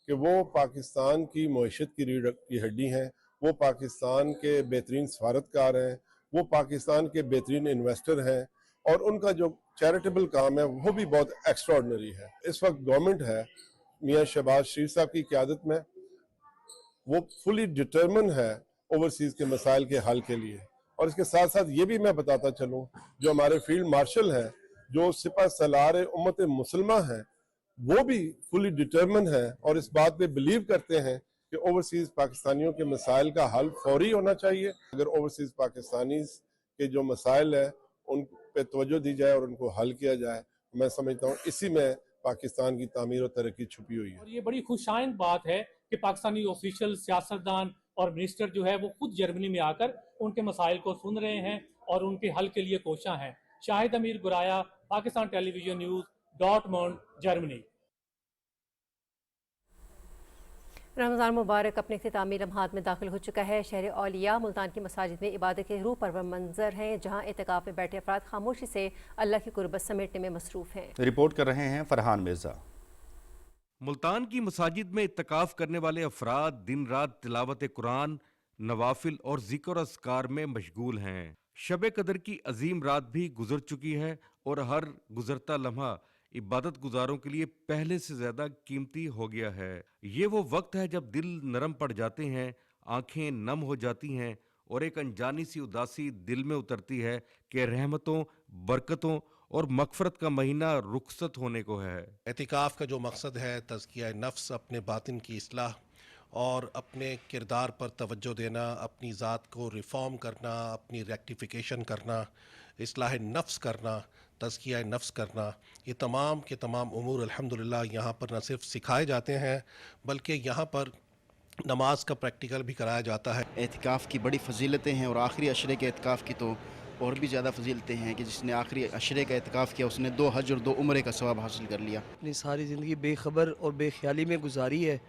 S29: कि वो पाकिस्तान की मईशत की रीढ़ की हड्डी हैं, वो पाकिस्तान के बेहतरीन सफारतकार हैं, वो पाकिस्तान के बेहतरीन इन्वेस्टर हैं और उनका जो चैरिटेबल काम है वो भी बहुत एक्स्ट्राऑर्डिनरी है। इस वक्त गवर्नमेंट है मियाँ शहबाज शरीफ साहब की क़यादत में, वो फुली डिटर्मिन है ओवरसीज़ के मसाइल के हल के लिए। और इसके साथ साथ ये भी मैं बताता चलूँ, जो हमारे फील्ड मार्शल हैं, जो सिपा सलार उम्मत मुसलमा हैं, वो भी फुली डिटर्मिन है और इस बात पे बिलीव करते हैं कि ओवरसीज़ पाकिस्तानियों के मसाइल का हल फौरी होना चाहिए। अगर ओवरसीज़ पाकिस्तानी के जो मसाइल है उन पे तवज्जो दी जाए और उनको हल किया जाए, मैं समझता हूँ इसी में पाकिस्तान की तामीर और तरक्की छुपी हुई है।
S28: और ये बड़ी खुशाइंद बात है कि पाकिस्तानी ऑफिशियल, सियासतदान और मिनिस्टर जो है वो खुद जर्मनी में आकर उनके मसाइल को सुन रहे हैं और उनके हल के लिए कोशां हैं। Shahid Amir Guraya, Pakistan television news, Dortmund, Germany.
S1: Ramzan मुबारक अपने इख्तितामी लम्हात में दाखिल हो चुका है। शहर औलिया मुल्तान की मसाजिद में इबादत के रूह पर मंजर हैं, जहाँ एतकाफ में बैठे अफराद खामोशी से अल्लाह की कुर्बत समेटने में मसरूफ़ हैं।
S3: रिपोर्ट कर रहे हैं फरहान मिर्जा।
S30: मुल्तान की मसाजिद में इत्तकाफ करने वाले अफराद दिन रात तिलावत कुरान, नवाफिल और जिक्र अस्कार में मशगूल हैं। शब कदर की अजीम रात भी गुजर चुकी है और हर गुजरता लम्हा इबादत गुजारों के लिए पहले से ज्यादा कीमती हो गया है। ये वो वक्त है जब दिल नरम पड़ जाते हैं, आंखें नम हो जाती हैं और एक अनजानी सी उदासी दिल में उतरती है कि रहमतों, बरकतों और मगफरत का महीना रुखसत होने को है।
S10: एतिकाफ का जो मकसद है तज़किया नफ्स, अपने बातिन की इस्लाह और अपने किरदार पर तवज्जो देना, अपनी ज़ात को रिफॉर्म करना, अपनी रेक्टिफिकेशन करना, इस्लाह नफ्स करना, तज़किया नफ्स करना, ये तमाम के तमाम उमूर अल्हम्दुलिल्लाह यहाँ पर न सिर्फ सिखाए जाते हैं बल्कि यहाँ पर नमाज का प्रैक्टिकल भी कराया जाता है।
S31: एतिकाफ़ की बड़ी फजीलतें हैं और आखिरी अशरे के एतिकाफ़ की तो और भी ज़्यादा फजीलतें हैं कि जिसने आखिरी अशरे का एतिकाफ़ किया उसने 2 हज और 2 उम्रे का सवाब हासिल कर लिया।
S32: अपनी सारी ज़िंदगी बेखबर और बेख्याली में गुजारी है,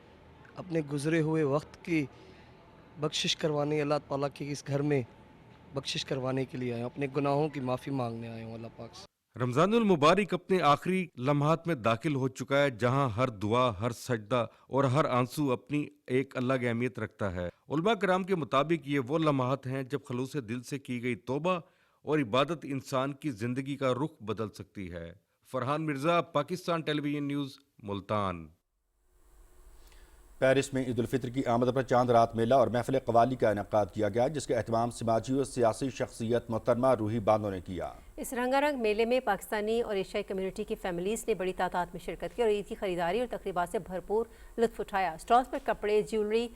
S32: अपने गुज़रे हुए वक्त की बख्शिश करवाने अल्लाह ताला के इस घर में बख्शिश करवाने के लिए आए हूँ, अपने गुनाहों की माफ़ी मांगने आए हूँ अल्लाह पाक से।
S30: रमजानुल मुबारक अपने आखिरी लम्हात में दाखिल हो चुका है, जहां हर दुआ, हर सजदा और हर आंसू अपनी एक अलग अहमियत रखता है। उलमा कराम के मुताबिक ये वो लम्हात हैं जब खलूस दिल से की गई तौबा और इबादत इंसान की जिंदगी का रुख बदल सकती है। Farhan Mirza, Pakistan television news, Multan.
S3: Paris में ईद उल फितर की आमद पर चांद रात मेला और महफिल कवाली का इनेकाद किया गया, जिसका एहतमाम समाजी और सियासी शख्सियत मोहतरमा रूही बानो ने किया।
S1: इस रंगारंग मेले में पाकिस्तानी और एशियाई कम्युनिटी की फैमिलीज ने बड़ी तादाद में शिरकत की और ईद की खरीदारी और तकरीबात से भरपूर लुत्फ उठाया। स्टॉल्स पर कपड़े, ज्वेलरी,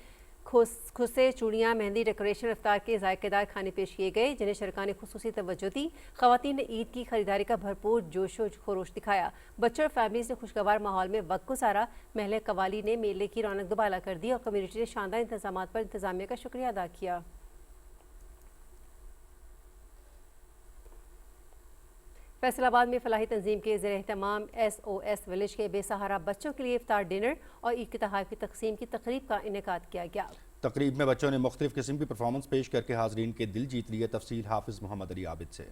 S1: खुसे, चूड़ियाँ, मेहंदी, डेकोरेशन, इफ्तार के जायकेदार खाने पेश किए गए, जिन्हें शरकान ने खुसूसी तवज्जो दी। ख़वातीन ने ईद की खरीदारी का भरपूर जोशो खरोश दिखाया। बच्चों और फैमिलीज ने खुशगवार माहौल में वक्त गुजारा। महल कवाली ने मेले की रौनक दुबाला कर दी और कम्युनिटी ने शानदार इंतजाम पर इंतजामिया का शुक्रिया अदा किया। फैसलाबाद में फलाही तंजीम के ज़ेर एहतमाम SOS विलेज के बेसहारा बच्चों के लिए इफ्तार डिनर और ईद के तोहफ़ की तकसीम की तकरीब का इनेकाद किया गया।
S3: तकरीब में बच्चों ने मुख्तलिफ किस्म की परफॉर्मेंस पेश करके हाज़रीन के दिल जीत लिए। तफसील हाफिज़ मोहम्मद अली आबिद से।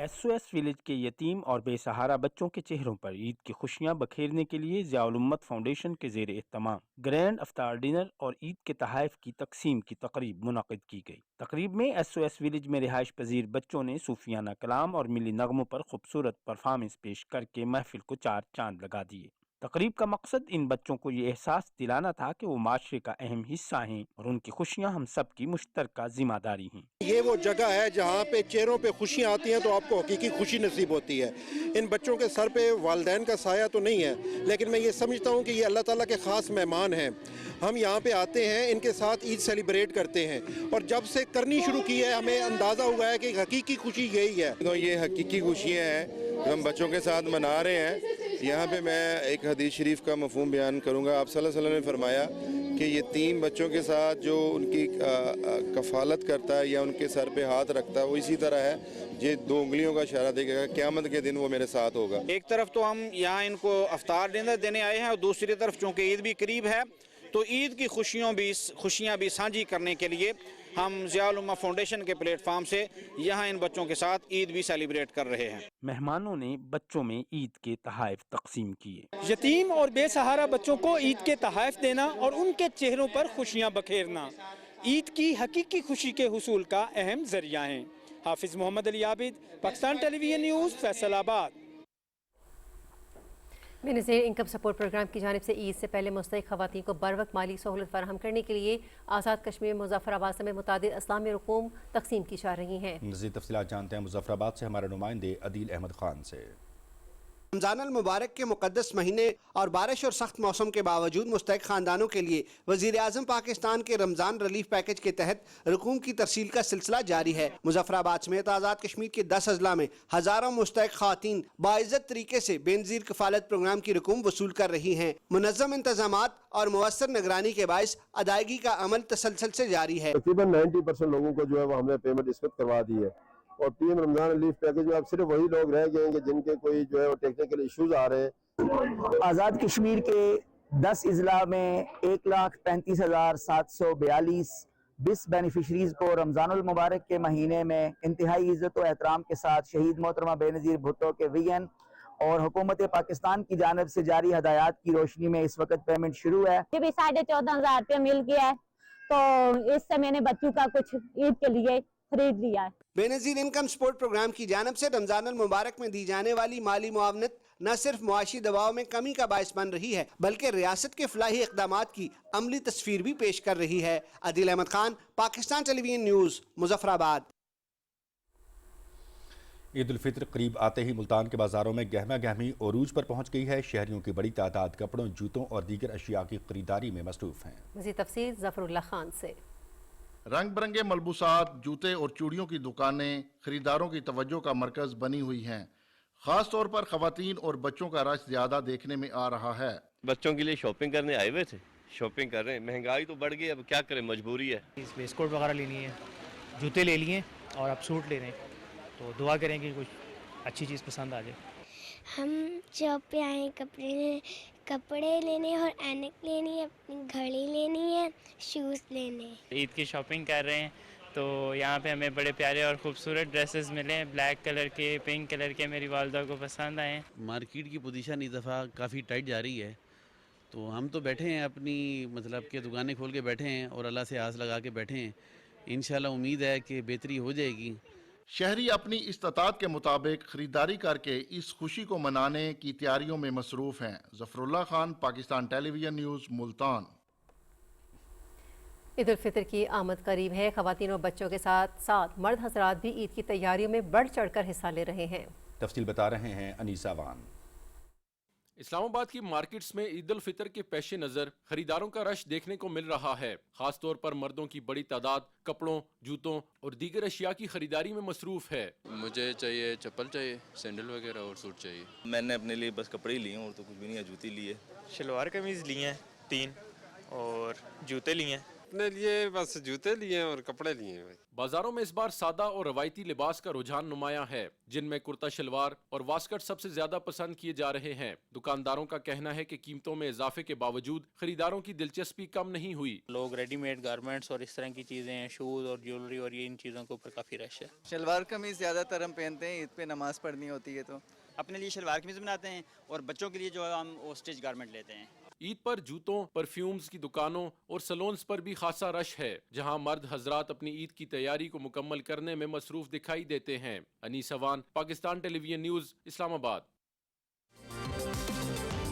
S2: SOS विलेज के यतीम और बेसहारा बच्चों के चेहरों पर ईद की खुशियां बखेरने के लिए ज़ियाउल उम्मत फाउंडेशन के ज़ेर एहतमाम ग्रैंड अफ्तार डिनर और ईद के तोहफ़ की तकसीम की तकरीब मुनक़िद की गई। तकरीब में SOS विलेज में रिहाइश पजीर बच्चों ने सूफियाना कलाम और मिली नगमों पर खूबसूरत परफॉर्मेंस पेश करके महफिल को चार चांद लगा दिए। तकरीब का मकसद इन बच्चों को ये एहसास दिलाना था कि वो माशरे का अहम हिस्सा हैं और उनकी खुशियां हम सब की मुश्तरका जिम्मेदारी हैं।
S4: ये वो जगह है जहाँ पे चेहरों पे खुशियाँ आती हैं तो आपको हकीकी खुशी नसीब होती है। इन बच्चों के सर पे वालिदैन का साया तो नहीं है, लेकिन मैं ये समझता हूँ कि ये अल्लाह ताला के ख़ास मेहमान हैं। हम यहाँ पे आते हैं, इनके साथ ईद सेलिब्रेट करते हैं और जब से करनी शुरू की है हमें अंदाज़ा हुआ है कि हकीकी खुशी यही है।
S5: तो ये हकीकी खुशियाँ हैं जो हम बच्चों के साथ मना रहे हैं। यहाँ पे मैं एक हदीस शरीफ का मफहूम बयान करूँगा। आप सल्लल्लाहु अलैहि वसल्लम ने फरमाया कि यतीम बच्चों के साथ जो उनकी कफालत करता है या उनके सर पे हाथ रखता है वो इसी तरह है, ये दो उंगलियों का इशारा देगा क़यामत के दिन वो मेरे साथ होगा।
S6: एक तरफ तो हम यहाँ इनको अफ्तार डिनर देने आए हैं और दूसरी तरफ चूँकि ईद भी करीब है तो ईद की खुशियाँ भी साझी करने के लिए हम ज़ियाउल उम्मत फाउंडेशन के प्लेटफार्म से यहाँ इन बच्चों के साथ ईद भी सेलिब्रेट कर रहे हैं।
S2: मेहमानों ने बच्चों में ईद के तोहफ़ तकसीम किए।
S7: यतीम और बेसहारा बच्चों को ईद के तोहफ़ देना और उनके चेहरों पर खुशियाँ बखेरना ईद की हकीकी खुशी के हुसूल का अहम जरिया है। Hafiz Mohammad Ali Abid, Pakistan television news, Faisalabad.
S1: Benazir income support programme की जानिब से ईद से पहले मुस्तहिक ख़वातीन को बर वक्त माली सहूलत फराहम करने के लिए आज़ाद कश्मीर मुज़फ़्फ़राबाद समेत मुतादिद इस्लामी रकूम तकसीम की जा रही हैं।
S3: मज़ीद तफ़सीलात जानते हैं मुज़फ़्फ़राबाद से हमारे नुमाइंदे अदील अहमद खान से।
S8: रमज़ान अल मुबारक के मुक़द्दस महीने और बारिश और सख्त मौसम के बावजूद मुस्तहिक ख़ानदानों के लिए वज़ीर आज़म पाकिस्तान के रमज़ान रिलीफ पैकेज के तहत रकूम की तरसील का सिलसिला जारी है। मुज़फ़्फ़राबाद समेत आज़ाद कश्मीर के 10 अजला में हज़ारों मुस्तहिक ख़वातीन बाइज़्ज़त तरीके से बेनज़ीर कफ़ालत प्रोग्राम की रकूम वसूल कर रही हैं। मुनज़्ज़म इंतज़ामात और मुअस्सर निगरानी के बायस अदायगी का अमल तसलसल से जारी है।
S29: तकरीबन 90% लोगों को जो है वो हमने पेमेंट इस वक्त करवा दी है और पीएम रमजान रिलीफ पैकेज में अब सिर्फ वही लोग रह गए हैं जिनके कोई जो है वो टेक्निकल इश्यूज आ रहे हैं।
S9: आज़ाद कश्मीर के 10 अजला में 1,35,742 20 बेनिफिशरीज को रमजानुल मुबारक के महीने में इंतहाई इज़्ज़त और एहतराम के साथ शहीद मोहतरमा बेनज़ीर भुट्टो के वीएन और हुकूमत पाकिस्तान की जानिब से जारी हदायत की रोशनी में इस वक्त पेमेंट शुरू है।
S27: ये भी 14,500 रुपया मिल गया है तो इससे मैंने बच्चों का कुछ ईद के लिए खरीद लिया है।
S8: बेनज़ीर इनकम सपोर्ट प्रोग्राम की जानिब से रमजान अल मुबारक में दी जाने वाली माली मुआवनत न सिर्फ मुआशी दबाव में कमी का बायस बन रही है बल्कि रियासत के फलाही इक़दामात की अमली तस्वीर भी पेश कर रही है। Adeel Ahmed Khan, Pakistan television news, Muzaffarabad.
S3: ईद उल फितर करीब आते ही मुल्तान के बाज़ारों में गहमा गहमी अरूज पर पहुँच गई है। शहरियों की बड़ी तादाद कपड़ों, जूतों और दीगर अशिया की खरीदारी में मसरूफ़ हैं।
S1: मज़ीद तफ़सील ज़फ़रुल्लाह खान से।
S10: रंग बिरंगे मलबूसात, जूते और चूड़ियों की दुकानें खरीदारों की तवज्जो का मरकज़ बनी हुई हैं। ख़ास तौर पर ख़वातीन और बच्चों का रश ज़्यादा देखने में आ रहा है।
S11: बच्चों के लिए शॉपिंग करने आए हुए थे, शॉपिंग कर रहे हैं। महंगाई तो बढ़ गई, अब क्या करें, मजबूरी है।
S12: वेस्टकोट वगैरह लेनी है, जूते ले लिए और अब सूट ले रहे हैं, तो दुआ करें कि कुछ अच्छी चीज़ पसंद आ जाए।
S13: हम शॉप पे आए हैं कपड़े लेने और ऐनक लेनी है, अपनी घड़ी लेनी है, शूज़ लेने।
S14: ईद की शॉपिंग कर रहे हैं, تو یہاں پہ ہمیں بڑے پیارے اور خوبصورت ڈریسز ملے ہیں، بلیک کلر کے، پنک کلر کے، میری والدہ کو پسند آئے ہیں۔
S15: مارکیٹ کی پوزیشن اس دفعہ کافی ٹائٹ جا رہی ہے، تو ہم تو بیٹھے ہیں اپنی مطلب کہ دکانیں کھول کے بیٹھے ہیں اور اللہ سے آس لگا کے بیٹھے ہیں، انشاءاللہ امید ہے کہ بہتری ہو جائے گی۔
S16: شہری اپنی استطاعت کے مطابق خریداری کر کے اس خوشی کو منانے کی تیاریوں میں مصروف ہیں۔ ظفر اللہ خان، پاکستان ٹیلی ویژن نیوز، ملتان۔
S1: عید الفطر کی آمد قریب ہے، خواتین اور بچوں کے ساتھ ساتھ مرد حضرات بھی عید کی تیاریوں میں بڑھ چڑھ کر حصہ لے رہے ہیں۔
S3: تفصیل بتا رہے ہیں انیسہ وان۔
S17: اسلام آباد کی مارکیٹس میں عید الفطر کے پیش نظر خریداروں کا رش دیکھنے کو مل رہا ہے۔ خاص طور پر مردوں کی بڑی تعداد کپڑوں، جوتوں اور دیگر اشیاء کی خریداری میں مصروف ہے۔
S18: مجھے چاہیے چپل، چاہیے سینڈل وغیرہ اور سوٹ چاہیے۔
S19: میں نے اپنے لیے بس کپڑے لیے ہیں اور تو کچھ بھی نہیں ہے، جوتی لیے،
S20: شلوار قمیض لیے ہیں 3 اور جوتے لیے ہیں۔
S21: اپنے لیے بس جوتے لیے ہیں اور کپڑے لیے ہیں۔
S17: بازاروں میں اس بار سادہ اور روایتی لباس کا رجحان نمایاں ہے، جن میں کرتا شلوار اور واسکٹ سب سے زیادہ پسند کیے جا رہے ہیں۔ دکانداروں کا کہنا ہے کہ قیمتوں میں اضافے کے باوجود خریداروں کی دلچسپی کم نہیں ہوئی۔
S20: لوگ ریڈی میڈ گارمنٹس اور اس طرح کی چیزیں، شوز اور جیولری اور یہ ان چیزوں کے اوپر کافی رش ہے۔
S22: شلوار قمیض زیادہ تر ہم پہنتے ہیں، عید پہ نماز پڑھنی ہوتی ہے تو
S24: اپنے لیے شلوار قمیض بناتے ہیں اور بچوں کے لیے جو ہم اسٹچ گارمنٹ لیتے ہیں۔
S17: عید پر جوتوں، پرفیومز کی دکانوں اور سلونز پر بھی خاصا رش ہے، جہاں مرد حضرات اپنی عید کی تیاری کو مکمل کرنے میں مصروف دکھائی دیتے ہیں۔ انیسہ وان، پاکستان ٹیلی ویژن نیوز، اسلام آباد۔